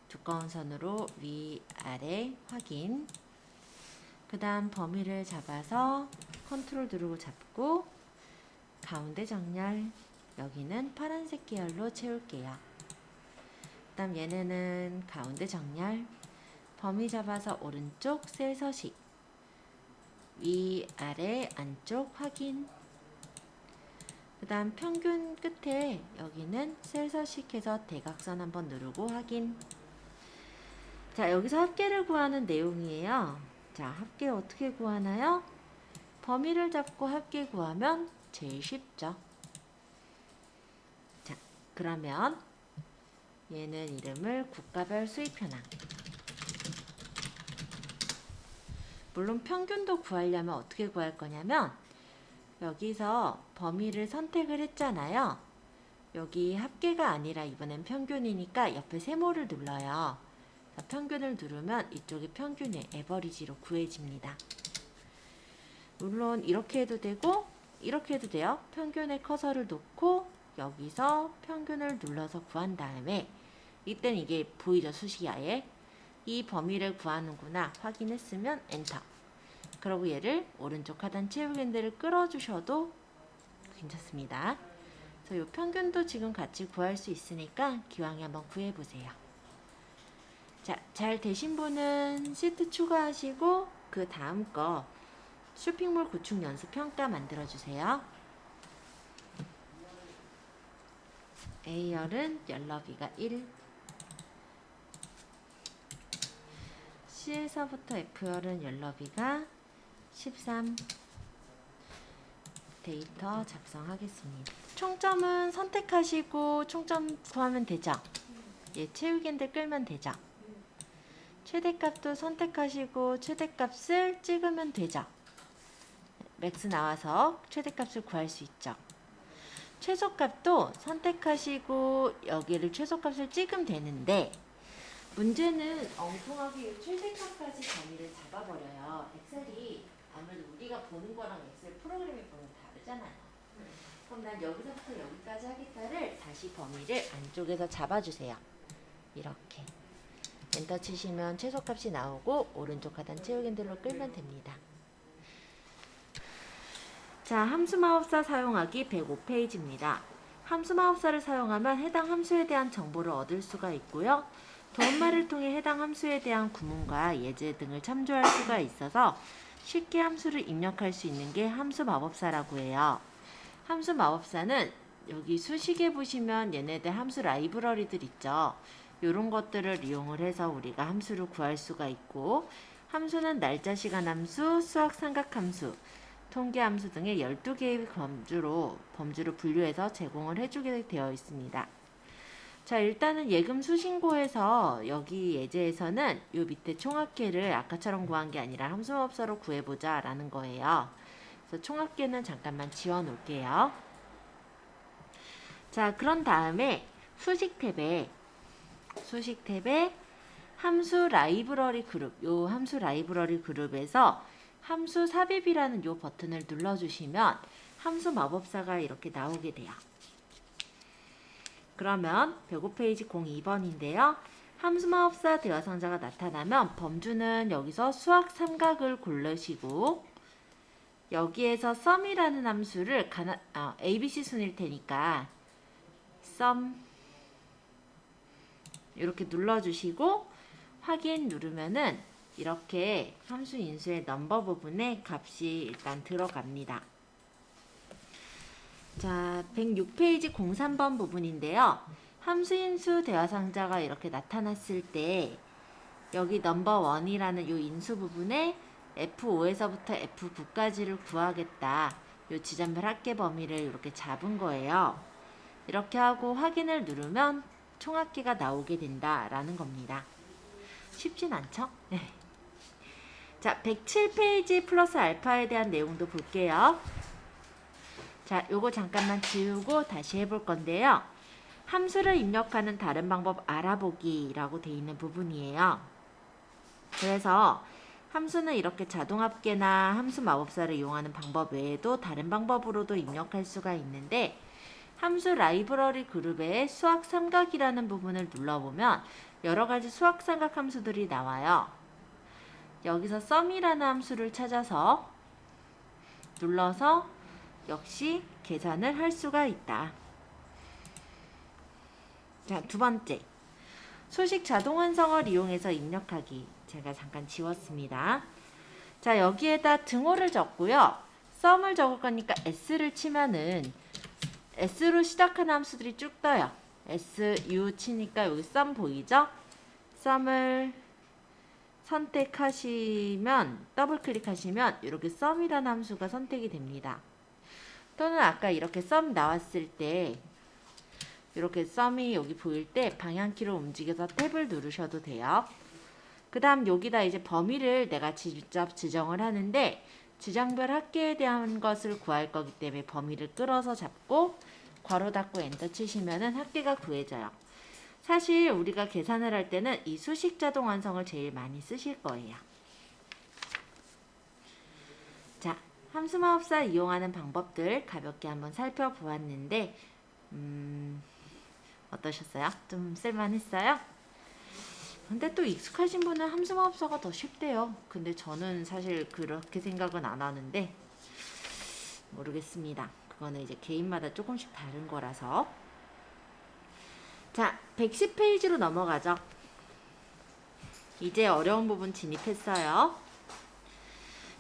두꺼운 선으로 위아래 확인. 그 다음 범위를 잡아서 컨트롤 누르고 잡고 가운데 정렬. 여기는 파란색 계열로 채울게요. 그 다음 얘네는 가운데 정렬. 범위 잡아서 오른쪽 셀 서식. 위아래 안쪽 확인. 그 다음 평균 끝에 여기는 셀 서식해서 대각선 한번 누르고 확인. 자, 여기서 합계를 구하는 내용이에요. 자, 합계 어떻게 구하나요? 범위를 잡고 합계 구하면 제일 쉽죠. 자, 그러면 얘는 이름을 국가별 수입 현황. 물론 평균도 구하려면 어떻게 구할 거냐면 여기서 범위를 선택을 했잖아요. 여기 합계가 아니라 이번엔 평균이니까 옆에 세모를 눌러요. 자, 평균을 누르면 이쪽이 평균의 에버리지로 구해집니다. 물론 이렇게 해도 되고 이렇게 해도 돼요. 평균에 커서를 놓고 여기서 평균을 눌러서 구한 다음에 이땐 이게 보이죠? 수식이 아예. 이 범위를 구하는구나 확인했으면 엔터. 그리고 얘를 오른쪽 하단 채우기 핸들을 끌어주셔도 괜찮습니다. 그래서 이 평균도 지금 같이 구할 수 있으니까 기왕에 한번 구해보세요. 자, 잘 되신 분은 시트 추가하시고 그 다음 거 쇼핑몰 구축 연수 평가 만들어주세요. A열은 열너비가 1, C에서부터 F열은 열너비가 13. 데이터 작성하겠습니다. 총점은 선택하시고 총점 구하면 되죠. 예, 채우기 핸들 끌면 되죠. 최대값도 선택하시고 최대값을 찍으면 되죠. 맥스 나와서 최대값을 구할 수 있죠. 최소값도 선택하시고 여기를 최소값을 찍으면 되는데 문제는 엉뚱하게 최대값까지 범위를 잡아버려요. 엑셀이 아무래도 우리가 보는 거랑 엑셀 프로그램이 보는 거 다르잖아요. 그럼 난 여기서부터 여기까지 하겠다를 다시 범위를 안쪽에서 잡아주세요. 이렇게 엔터 치시면 최소값이 나오고 오른쪽 하단 채우기 핸들로 끌면 됩니다. 자, 함수 마법사 사용하기 105페이지입니다. 함수 마법사를 사용하면 해당 함수에 대한 정보를 얻을 수가 있고요. 도움말을 통해 해당 함수에 대한 구문과 예제 등을 참조할 수가 있어서 쉽게 함수를 입력할 수 있는 게 함수 마법사라고 해요. 함수 마법사는 여기 수식에 보시면 얘네들 함수 라이브러리들 있죠. 이런 것들을 이용을 해서 우리가 함수를 구할 수가 있고 함수는 날짜 시간 함수, 수학 삼각함수, 통계 함수 등의 12개의 범주로 분류해서 제공을 해주게 되어 있습니다. 자, 일단은 예금 수신고에서 여기 예제에서는 요 밑에 총합계를 아까처럼 구한 게 아니라 함수마법사로 구해보자 라는 거예요. 그래서 총합계는 잠깐만 지워 놓을게요. 자, 그런 다음에 수식 탭에 함수 라이브러리 그룹, 요 함수 라이브러리 그룹에서 함수 삽입이라는 요 버튼을 눌러주시면 함수 마법사가 이렇게 나오게 돼요. 그러면 105페이지 02번인데요. 함수마법사 대화상자가 나타나면 범주는 여기서 수학 삼각을 고르시고 여기에서 sum이라는 함수를 ABC 순일 테니까 sum 이렇게 눌러주시고 확인 누르면은 이렇게 함수 인수의 넘버 부분에 값이 일단 들어갑니다. 자, 106페이지 03번 부분인데요. 함수 인수 대화상자가 이렇게 나타났을 때 여기 넘버 1이라는 이 인수 부분에 F5에서부터 F9까지를 구하겠다. 이 지점별 합계 범위를 이렇게 잡은 거예요. 이렇게 하고 확인을 누르면 총합계가 나오게 된다라는 겁니다. 쉽진 않죠? 네. 자, 107페이지 플러스 알파에 대한 내용도 볼게요. 자, 요거 잠깐만 지우고 다시 해볼 건데요. 함수를 입력하는 다른 방법 알아보기라고 되어 있는 부분이에요. 그래서 함수는 이렇게 자동합계나 함수 마법사를 이용하는 방법 외에도 다른 방법으로도 입력할 수가 있는데 함수 라이브러리 그룹의 수학 삼각이라는 부분을 눌러보면 여러가지 수학 삼각 함수들이 나와요. 여기서 sum이라는 함수를 찾아서 눌러서 역시 계산을 할 수가 있다. 자, 두 번째. 수식 자동 완성을 이용해서 입력하기. 제가 잠깐 지웠습니다. 자, 여기에다 등호를 적고요. sum을 적을 거니까 s를 치면은 s로 시작하는 함수들이 쭉 떠요. su 치니까 여기 sum 보이죠? sum을 선택하시면 더블 클릭하시면 이렇게 sum이라는 함수가 선택이 됩니다. 또는 아까 이렇게 sum 나왔을 때 이렇게 sum이 여기 보일 때 방향키로 움직여서 탭을 누르셔도 돼요. 그 다음 여기다 이제 범위를 내가 직접 지정을 하는데 지정별 합계에 대한 것을 구할 거기 때문에 범위를 끌어서 잡고 괄호 닫고 엔터 치시면은 합계가 구해져요. 사실 우리가 계산을 할 때는 이 수식 자동 완성을 제일 많이 쓰실 거예요. 자, 함수마법사 이용하는 방법들 가볍게 한번 살펴보았는데 어떠셨어요? 좀 쓸만했어요? 근데 또 익숙하신 분은 함수마법사가 더 쉽대요. 근데 저는 사실 그렇게 생각은 안 하는데 모르겠습니다. 그거는 이제 개인마다 조금씩 다른 거라서. 자, 110페이지로 넘어가죠. 이제 어려운 부분 진입했어요.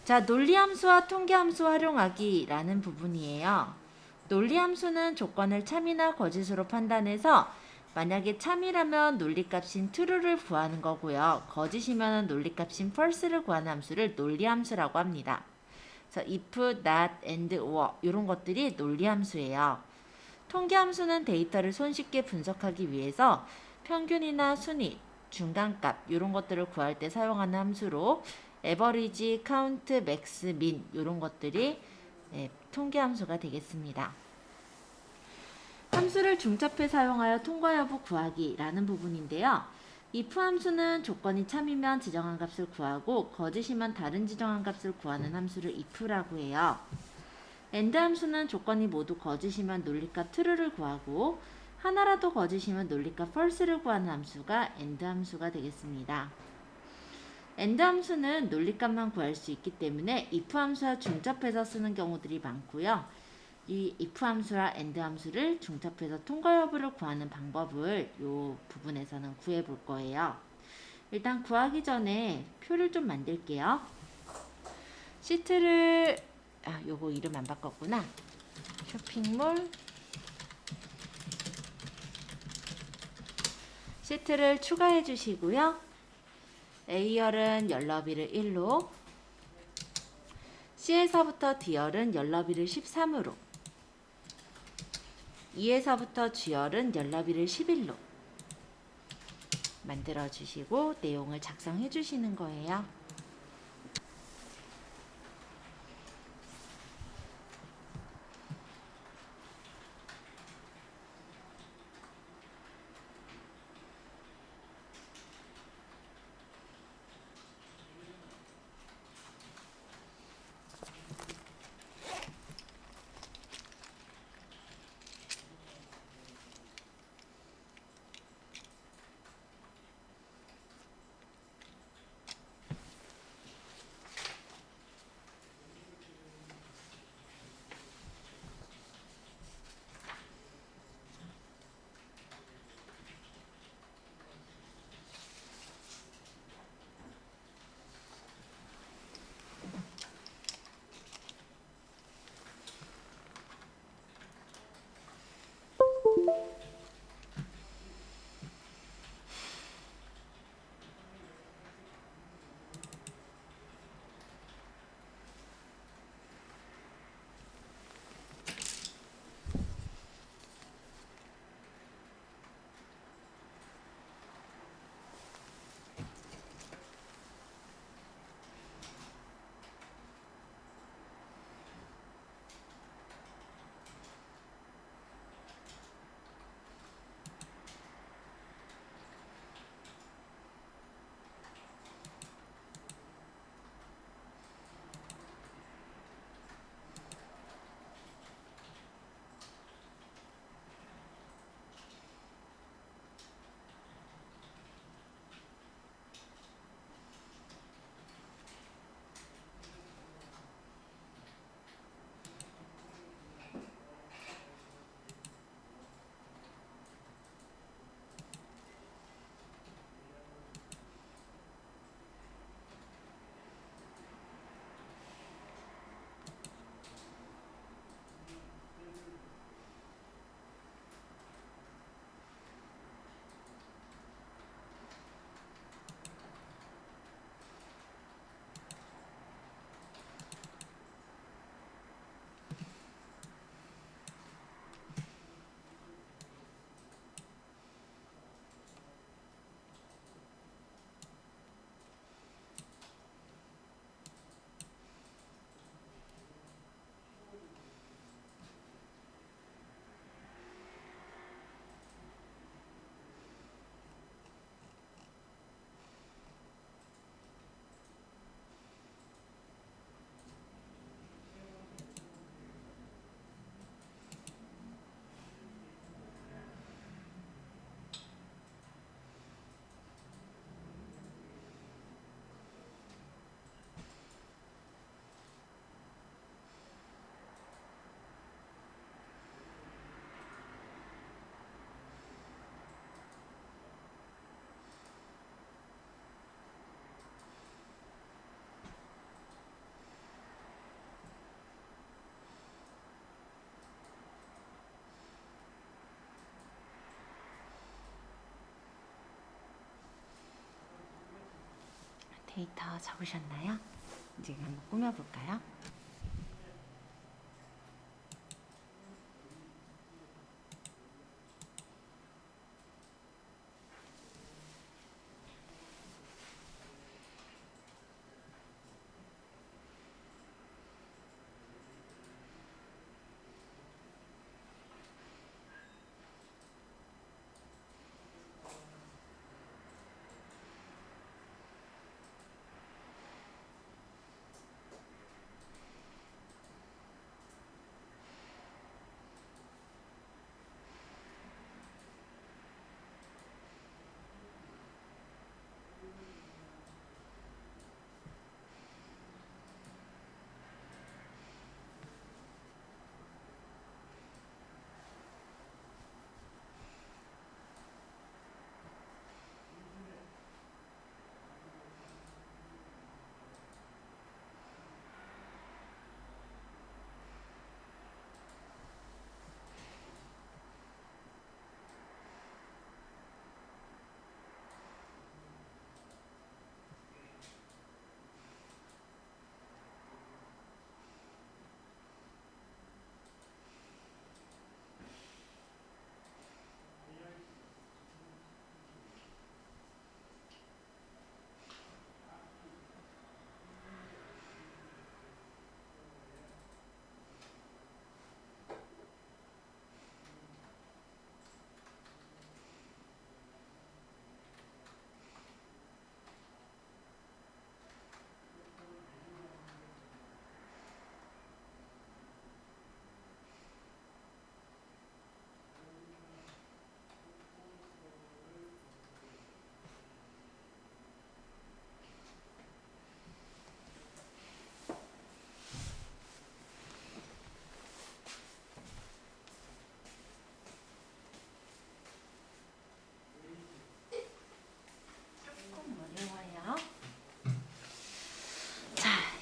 자, 논리함수와 통계함수 활용하기 라는 부분이에요. 논리함수는 조건을 참이나 거짓으로 판단해서 만약에 참이라면 논리값인 true를 구하는 거고요. 거짓이면 논리값인 false를 구하는 함수를 논리함수라고 합니다. 그래서 if, not, and, or 이런 것들이 논리함수예요. 통계함수는 데이터를 손쉽게 분석하기 위해서 평균이나 순위, 중간값 이런 것들을 구할 때 사용하는 함수로 average, count, max, min 이런 것들이 통계함수가 되겠습니다. 함수를 중첩해 사용하여 통과 여부 구하기 라는 부분인데요. if 함수는 조건이 참이면 지정한 값을 구하고 거짓이면 다른 지정한 값을 구하는 함수를 if라고 해요. and 함수는 조건이 모두 거짓이면 논리값 true를 구하고 하나라도 거짓이면 논리값 false를 구하는 함수가 and 함수가 되겠습니다. and 함수는 논리값만 구할 수 있기 때문에 if 함수와 중첩해서 쓰는 경우들이 많고요. 이 if 함수와 and 함수를 중첩해서 통과 여부를 구하는 방법을 이 부분에서는 구해 볼 거예요. 일단 구하기 전에 표를 좀 만들게요. 시트를 요거 이름 안 바꿨구나. 쇼핑몰 시트를 추가해 주시고요. A열은 열너비를 1로 C에서부터 D열은 열너비를 13으로 2에서부터 G열은 열너비를 11로 만들어 주시고 내용을 작성해 주시는 거예요. 데이터 적으셨나요? 이제 한번 꾸며볼까요?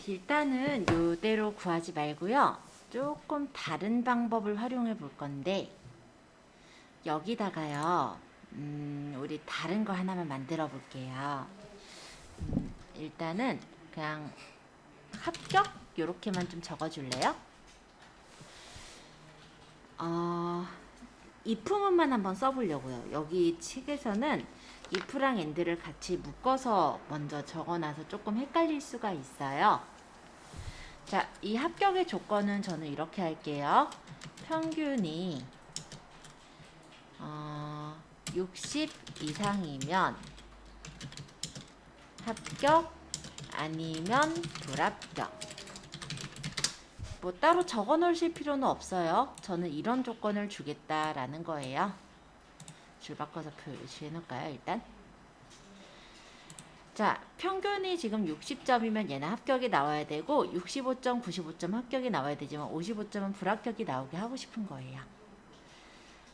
일단은 이대로 구하지 말고요. 조금 다른 방법을 활용해 볼 건데 여기다가요. 우리 다른 거 하나만 만들어 볼게요. 일단은 그냥 합격 요렇게만 좀 적어 줄래요? if문만 한번 써보려고요. 여기 책에서는 if랑 and를 같이 묶어서 먼저 적어놔서 조금 헷갈릴 수가 있어요. 자, 이 합격의 조건은 저는 이렇게 할게요. 평균이 60 이상이면 합격, 아니면 불합격. 뭐 따로 적어 놓으실 필요는 없어요. 저는 이런 조건을 주겠다라는 거예요. 줄 바꿔서 표시해 놓을까요, 일단? 자, 평균이 지금 60점이면 얘는 합격이 나와야 되고 65점, 95점 합격이 나와야 되지만 55점은 불합격이 나오게 하고 싶은 거예요.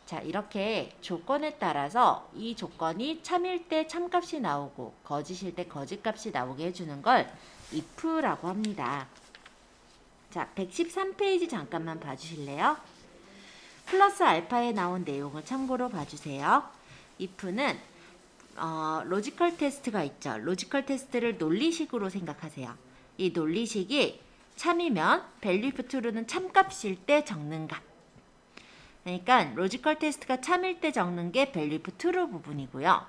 자, 이렇게 조건에 따라서 이 조건이 참일 때 참값이 나오고 거짓일 때 거짓값이 나오게 해주는 걸 if라고 합니다. 자, 113페이지 잠깐만 봐주실래요? 플러스 알파에 나온 내용을 참고로 봐주세요. if는 로지컬 테스트가 있죠. 로지컬 테스트를 논리식으로 생각하세요. 이 논리식이 참이면 value if true는 참값일 때 적는 값. 그러니까 로지컬 테스트가 참일 때 적는 게 value if true 부분이고요.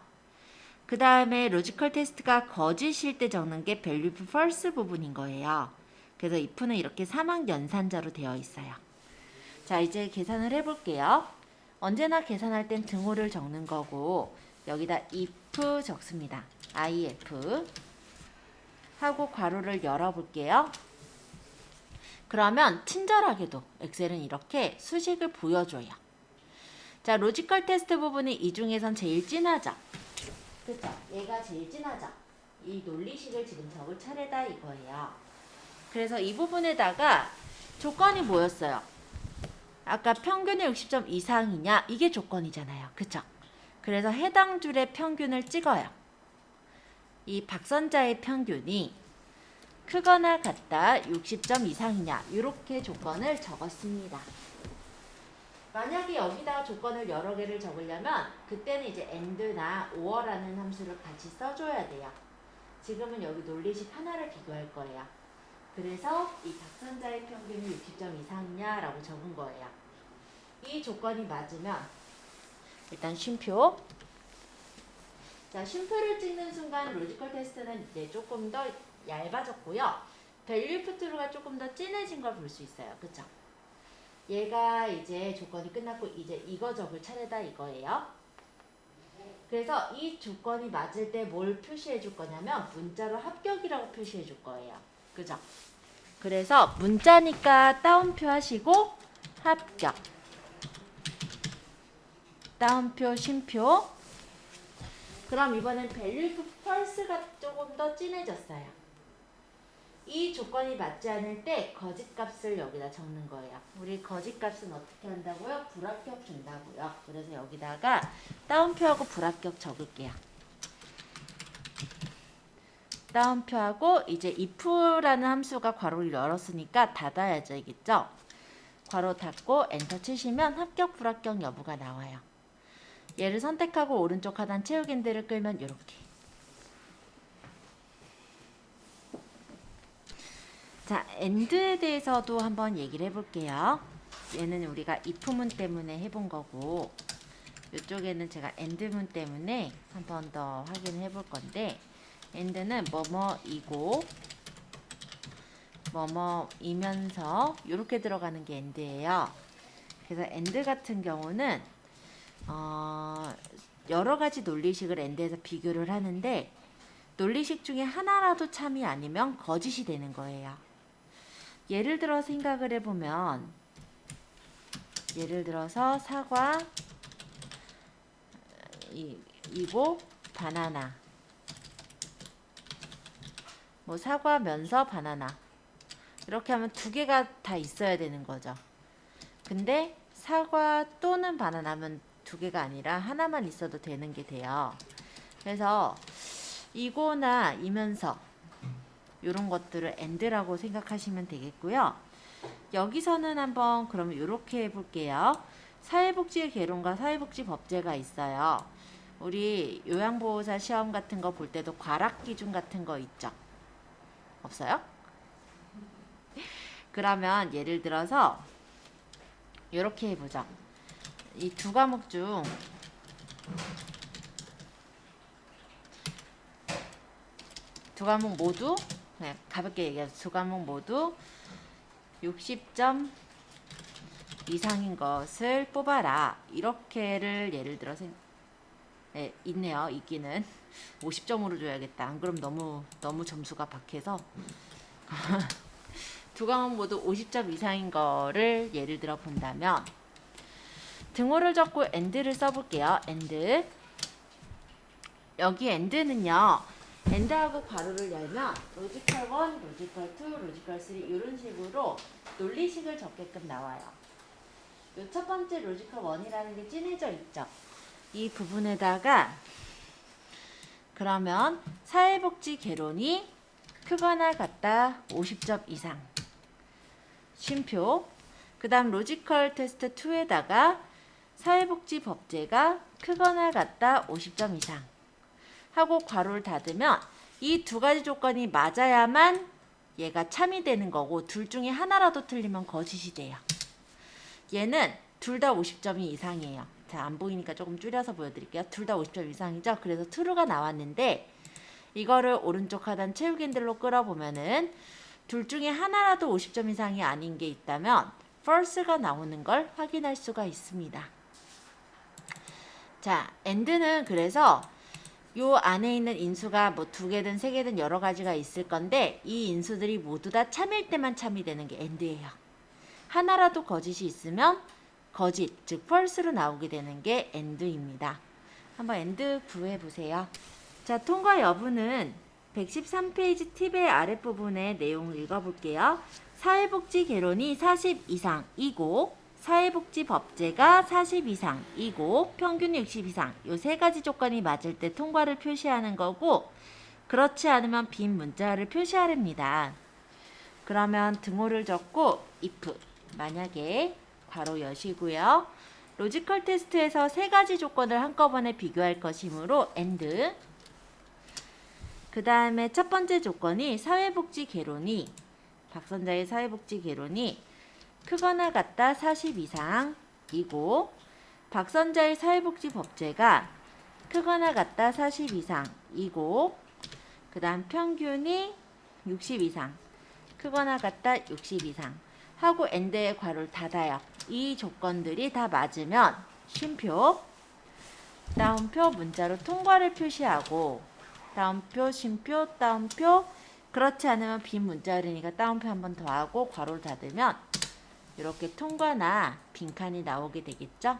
그 다음에 로지컬 테스트가 거짓일 때 적는 게 value if false 부분인 거예요. 그래서 if는 이렇게 사막 연산자로 되어 있어요. 자, 이제 계산을 해볼게요. 언제나 계산할 땐 등호를 적는 거고 여기다 if 적습니다. if 하고 괄호를 열어볼게요. 그러면 친절하게도 엑셀은 이렇게 수식을 보여줘요. 자, 로지컬 테스트 부분이 이 중에선 제일 진하죠. 그쵸? 얘가 제일 진하죠. 이 논리식을 지금 적을 차례다 이거예요. 그래서 이 부분에다가 조건이 뭐였어요? 아까 평균이 60점 이상이냐? 이게 조건이잖아요. 그쵸? 그래서 해당 줄의 평균을 찍어요. 이 박선자의 평균이 크거나 같다 60점 이상이냐 이렇게 조건을 적었습니다. 만약에 여기다가 조건을 여러 개를 적으려면 그때는 이제 and나 or라는 함수를 같이 써줘야 돼요. 지금은 여기 논리식 하나를 비교할 거예요. 그래서 이 닥선자의 평균이 60점 이상이냐라고 적은 거예요. 이 조건이 맞으면 일단 쉼표. 자, 쉼표를 찍는 순간 로지컬 테스트는 이제 조금 더 얇아졌고요. 밸류 푸트루가 조금 더 진해진 걸 볼 수 있어요. 그쵸? 얘가 이제 조건이 끝났고 이제 이거 적을 차례다 이거예요. 그래서 이 조건이 맞을 때 뭘 표시해 줄 거냐면 문자로 합격이라고 표시해 줄 거예요. 그죠? 그래서 문자니까 따옴표 하시고 합격. 따옴표, 쉼표. 그럼 이번엔 밸류 펄스가 조금 더 진해졌어요. 이 조건이 맞지 않을 때 거짓값을 여기다 적는 거예요. 우리 거짓값은 어떻게 한다고요? 불합격 준다고요. 그래서 여기다가 따옴표하고 불합격 적을게요. 따옴표하고 이제 if라는 함수가 괄호를 열었으니까 닫아야죠. 이겠죠? 괄호 닫고 엔터 치시면 합격 불합격 여부가 나와요. 얘를 선택하고 오른쪽 하단 채우기 엔드를 끌면 이렇게. 자, end에 대해서도 한번 얘기를 해볼게요. 얘는 우리가 if문 때문에 해본 거고 이쪽에는 제가 end문 때문에 한 번 더 확인을 해볼 건데 end는 뭐뭐이고 뭐뭐이면서 이렇게 들어가는 게 end예요. 그래서 end 같은 경우는 여러 가지 논리식을 end에서 비교를 하는데 논리식 중에 하나라도 참이 아니면 거짓이 되는 거예요. 예를 들어 생각을 해보면 예를 들어서 사과 이고 바나나 뭐 사과면서 바나나 이렇게 하면 두 개가 다 있어야 되는 거죠. 근데 사과 또는 바나나면 두 개가 아니라 하나만 있어도 되는 게 돼요. 그래서 이거나 이면서 이런 것들을 end라고 생각하시면 되겠고요. 여기서는 한번 그러면 이렇게 해볼게요. 사회복지 개론과 사회복지 법제가 있어요. 우리 요양보호사 시험 같은 거 볼 때도 과락 기준 같은 거 있죠? 없어요? 그러면 예를 들어서 이렇게 해보죠. 이 두 과목 중 두 과목 모두 가볍게 얘기해서 두 과목 모두 60점 이상인 것을 뽑아라. 이렇게를 예를 들어서 있네요. 있기는 50점으로 줘야겠다. 안 그럼 너무 점수가 박해서 두 과목 모두 50점 이상인 거를 예를 들어 본다면 등호를 적고 end를 써볼게요. end. 여기 end는요. end하고 괄호를 열면 로지컬 1, 로지컬 2, 로지컬 3 이런 식으로 논리식을 적게끔 나와요. 요 첫 번째 로지컬 1이라는 게 진해져 있죠. 이 부분에다가 그러면 사회복지 개론이 크거나 같다 50점 이상. 쉼표. 그 다음 로지컬 테스트 2에다가 사회복지 법제가 크거나 같다 50점 이상. 하고 괄호를 닫으면 이 두 가지 조건이 맞아야만 얘가 참이 되는 거고 둘 중에 하나라도 틀리면 거짓이 돼요. 얘는 둘 다 50점이 이상이에요. 자, 안 보이니까 조금 줄여서 보여드릴게요. 둘 다 50점 이상이죠? 그래서 true가 나왔는데 이거를 오른쪽 하단 채우기 핸들로 끌어보면은 둘 중에 하나라도 50점 이상이 아닌 게 있다면 false가 나오는 걸 확인할 수가 있습니다. 자, end는 그래서 요 안에 있는 인수가 뭐 두 개든 세 개든 여러 가지가 있을 건데 이 인수들이 모두 다 참일 때만 참이 되는 게 end예요. 하나라도 거짓이 있으면 거짓, 즉 false로 나오게 되는 게 end입니다. 한번 end 구해 보세요. 자, 통과 여부는 113페이지 팁의 아랫부분의 내용을 읽어볼게요. 사회복지 개론이 40 이상이고 사회복지 법제가 40 이상이고 평균이 60 이상 요 세 가지 조건이 맞을 때 통과를 표시하는 거고 그렇지 않으면 빈 문자를 표시하랍니다. 그러면 등호를 적고 if 만약에 괄호 여시고요. 로지컬 테스트에서 세 가지 조건을 한꺼번에 비교할 것이므로 and 그 다음에 첫 번째 조건이 사회복지 개론이 박선자의 사회복지 개론이 크거나 같다 40 이상이고 박선자의 사회복지 법제가 크거나 같다 40 이상이고 그 다음 평균이 60 이상 크거나 같다 60 이상 하고 엔드의 괄호를 닫아요. 이 조건들이 다 맞으면 쉼표 다운표 문자로 통과를 표시하고 다운표 쉼표 다운표 그렇지 않으면 빈 문자열이니까 다운표 한 번 더 하고 괄호를 닫으면 이렇게 통과나 빈칸이 나오게 되겠죠.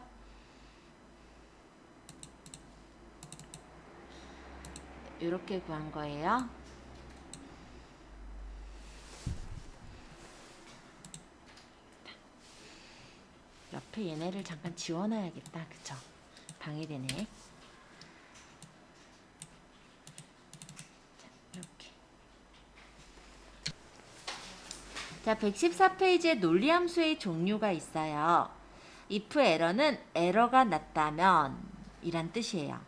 이렇게 구한 거예요. 옆에 얘네를 잠깐 지워놔야겠다. 그쵸? 방해되네. 자, 이렇게. 자, 114페이지에 논리함수의 종류가 있어요. if 에러는 에러가 났다면 이란 뜻이에요.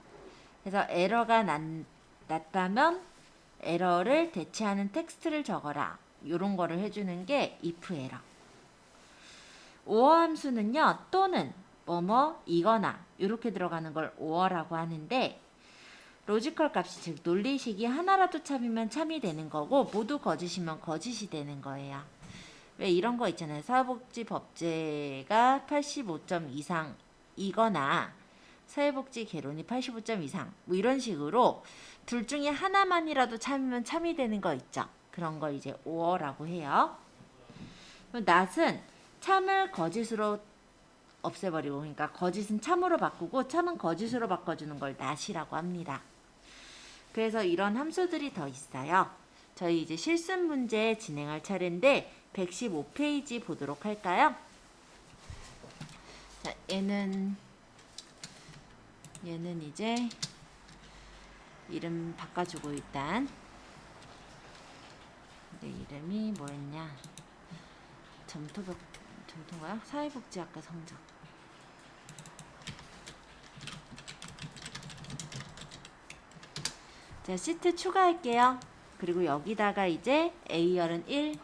그래서 에러가 났다면 에러를 대체하는 텍스트를 적어라. 이런 거를 해주는 게 if 에러. or 함수는요. 또는 뭐뭐 이거나 이렇게 들어가는 걸 or라고 하는데 로지컬 값이 즉 논리식이 하나라도 참이면 참이 되는 거고 모두 거짓이면 거짓이 되는 거예요. 왜 이런 거 있잖아요. 사회복지 법제가 85점 이상이거나 사회복지 개론이 85점 이상 뭐 이런 식으로 둘 중에 하나만이라도 참이면 참이 되는 거 있죠. 그런 걸 이제 or라고 해요. not은 참을 거짓으로 없애버리고 그러니까 거짓은 참으로 바꾸고 참은 거짓으로 바꿔주는 걸 not이라고 합니다. 그래서 이런 함수들이 더 있어요. 저희 이제 실습 문제 진행할 차례인데 115페이지 보도록 할까요? 자, 얘는 이제 이름 바꿔주고 일단 내 이름이 뭐였냐? 점토인가요? 사회복지학과 성적. 자, 시트 추가할게요. 그리고 여기다가 이제 A열은 1,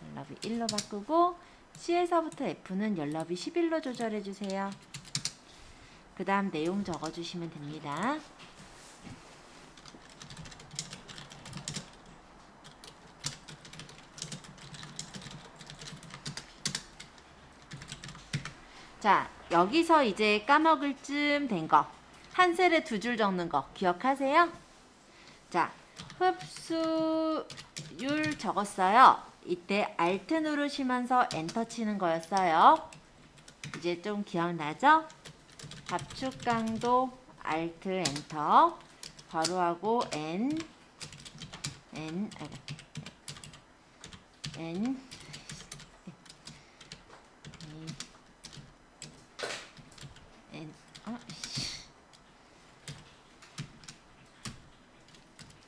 연럽이 1로 바꾸고 C에서부터 F는 연럽이 11로 조절해주세요. 그 다음 내용 적어주시면 됩니다. 자, 여기서 이제 까먹을 쯤 된 거. 한 셀에 두 줄 적는 거 기억하세요? 자, 흡수율 적었어요. 이때 Alt 누르시면서 엔터 치는 거였어요. 이제 좀 기억나죠? 압축 강도 Alt 엔터 괄호하고 N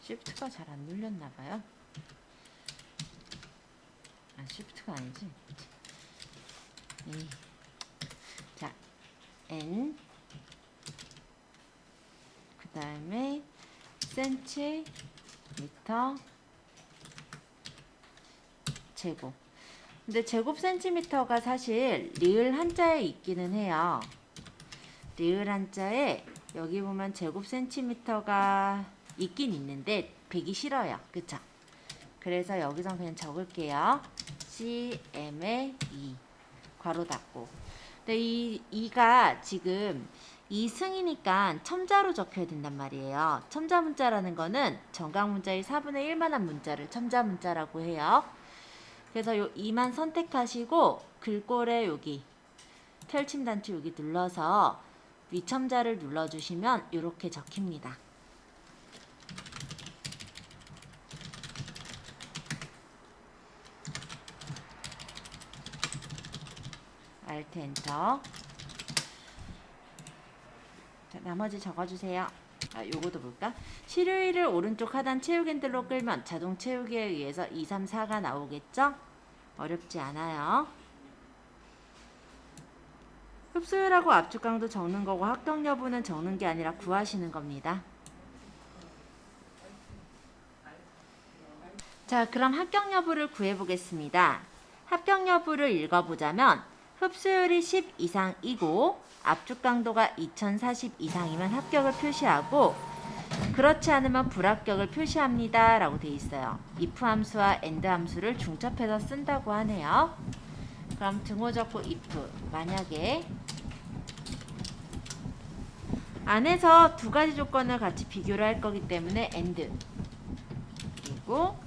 쉬프트가 잘 안 눌렸나봐요. 쉬프트가 아니지. 자, N 그 다음에 센티미터 제곱. 근데 제곱 센티미터가 사실 리을 한자에 있기는 해요. 리을 한자에 여기 보면 제곱 센티미터가 있긴 있는데 배기 싫어요. 그쵸? 그래서 여기서 그냥 적을게요. CM의 2 괄호 닫고. 근데 이 2가 지금 2승이니까 첨자로 적혀야 된단 말이에요. 첨자 문자라는 거는 정각 문자의 4분의 1만한 문자를 첨자 문자라고 해요. 그래서 요 2만 선택하시고 글꼴에 여기 펼침 단추 여기 눌러서 위첨자를 눌러주시면 이렇게 적힙니다. Alt 엔터. 자, 나머지 적어주세요. 요거도 볼까? 실효율을 오른쪽 하단 채우기 핸들로 끌면 자동 채우기에 의해서 2, 3, 4가 나오겠죠? 어렵지 않아요. 흡수율하고 압축 강도 적는 거고 합동 여부는 적는 게 아니라 구하시는 겁니다. 자, 그럼 합격 여부를 구해보겠습니다. 합격 여부를 읽어보자면 흡수율이 10 이상이고 압축 강도가 2040 이상이면 합격을 표시하고 그렇지 않으면 불합격을 표시합니다 라고 되어 있어요. if 함수와 and 함수를 중첩해서 쓴다고 하네요. 그럼 등호 적고 if 만약에 안에서 두 가지 조건을 같이 비교를 할 거기 때문에 and 그리고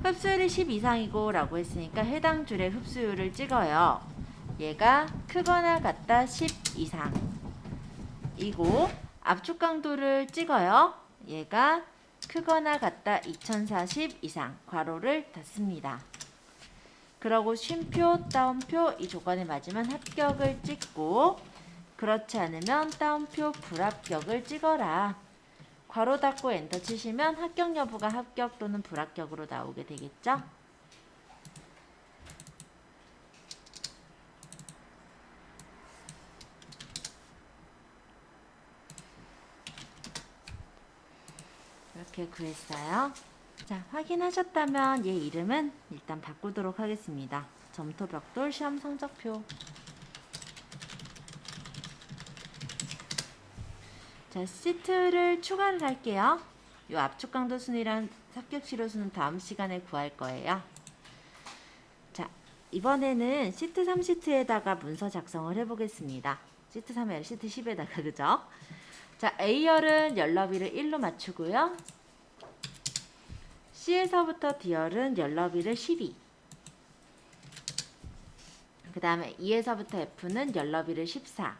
흡수율이 10 이상이고 라고 했으니까 해당 줄의 흡수율을 찍어요. 얘가 크거나 같다 10 이상이고 압축 강도를 찍어요. 얘가 크거나 같다 2040 이상 괄호를 닫습니다. 그러고 쉼표, 따옴표 이 조건에 맞으면 합격을 찍고 그렇지 않으면 따옴표 불합격을 찍어라. 괄호 닫고 엔터 치시면 합격 여부가 합격 또는 불합격으로 나오게 되겠죠? 이렇게 구했어요. 자, 확인하셨다면 얘 이름은 일단 바꾸도록 하겠습니다. 점토벽돌 시험 성적표. 자, 시트를 추가를 할게요. 이 압축 강도 순이랑 합격 치료수는 다음 시간에 구할 거예요. 자, 이번에는 시트 3시트에다가 문서 작성을 해보겠습니다. 시트 3에 아니라 시트 10에다가 그죠? 자, A열은 열너비를 1로 맞추고요. C에서부터 D열은 열너비를 12. 그 다음에 E에서부터 F는 열너비를 14.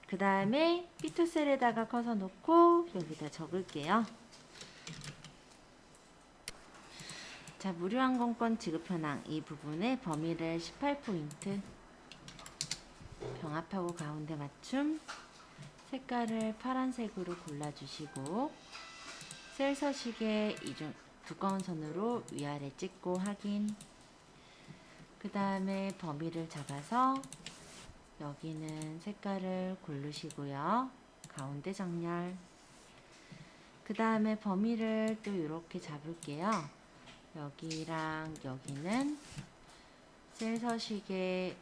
그 다음에 B2셀에다가 커서 놓고 여기다 적을게요. 자, 무료 항공권 지급 현황 이 부분에 범위를 18포인트 병합하고 가운데 맞춤 색깔을 파란색으로 골라주시고 셀 서식에 이중 두꺼운 선으로 위아래 찍고 확인. 그 다음에 범위를 잡아서 여기는 색깔을 고르시고요. 가운데 정렬. 그 다음에 범위를 또 이렇게 잡을게요. 여기랑 여기는 셀 서식의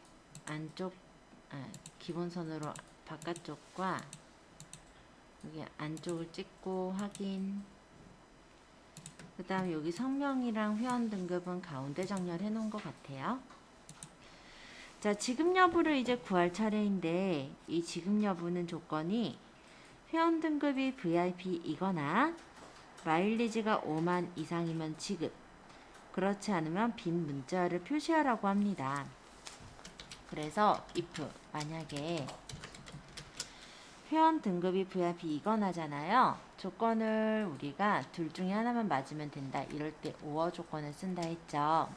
안쪽 기본선으로 바깥쪽과 여기 안쪽을 찍고 확인. 그 다음 여기 성명이랑 회원 등급은 가운데 정렬해 놓은 것 같아요. 자, 지급 여부를 이제 구할 차례인데 이 지급 여부는 조건이 회원 등급이 VIP이거나 마일리지가 5만 이상이면 지급, 그렇지 않으면 빈 문자를 표시하라고 합니다. 그래서 if 만약에 회원 등급이 VIP이거나잖아요. 조건을 우리가 둘 중에 하나만 맞으면 된다. 이럴 때 or 조건을 쓴다 했죠.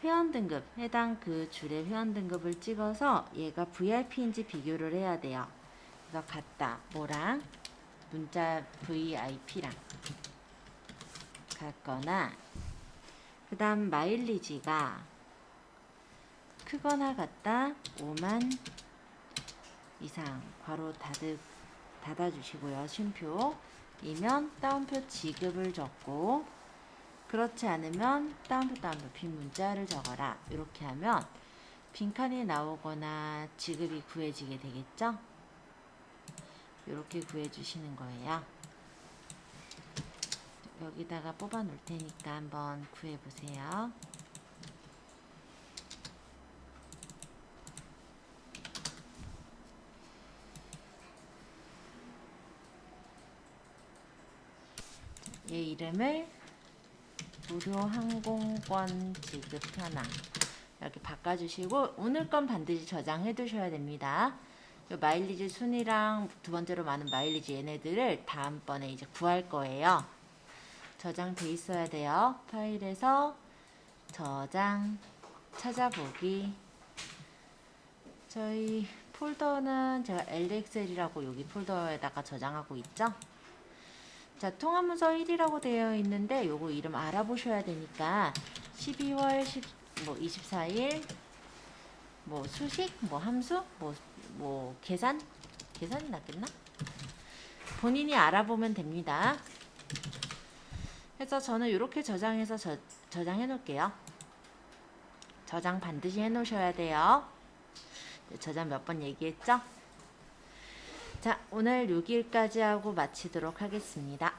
회원 등급, 해당 그 줄의 회원 등급을 찍어서 얘가 VIP인지 비교를 해야 돼요. 그래서 같다. 뭐랑? 문자 VIP랑 같거나 그 다음 마일리지가 크거나 같다 5만 이상 괄호 닫아주시고요. 쉼표 이면 따옴표 지급을 적고 그렇지 않으면 따옴표 빈 문자를 적어라. 이렇게 하면 빈칸이 나오거나 지급이 구해지게 되겠죠? 이렇게 구해주시는 거예요. 여기다가 뽑아 놓을 테니까 한번 구해보세요. 얘 이름을 무료 항공권 지급 현황 이렇게 바꿔주시고 오늘 건 반드시 저장해 두셔야 됩니다. 요 마일리지 순위랑 두 번째로 많은 마일리지 얘네들을 다음번에 이제 구할 거예요. 저장돼 있어야 돼요. 파일에서 저장 찾아보기. 저희 폴더는 제가 LXL이라고 여기 폴더에다가 저장하고 있죠. 자, 통합문서 1이라고 되어 있는데 요거 이름 알아보셔야 되니까 12월 24일 뭐 수식, 뭐 함수, 뭐 계산이 낫겠나? 본인이 알아보면 됩니다. 그래서 저는 이렇게 저장해서 저장해 놓을게요. 저장 반드시 해 놓으셔야 돼요. 저장 몇 번 얘기했죠? 자, 오늘 6일까지 하고 마치도록 하겠습니다.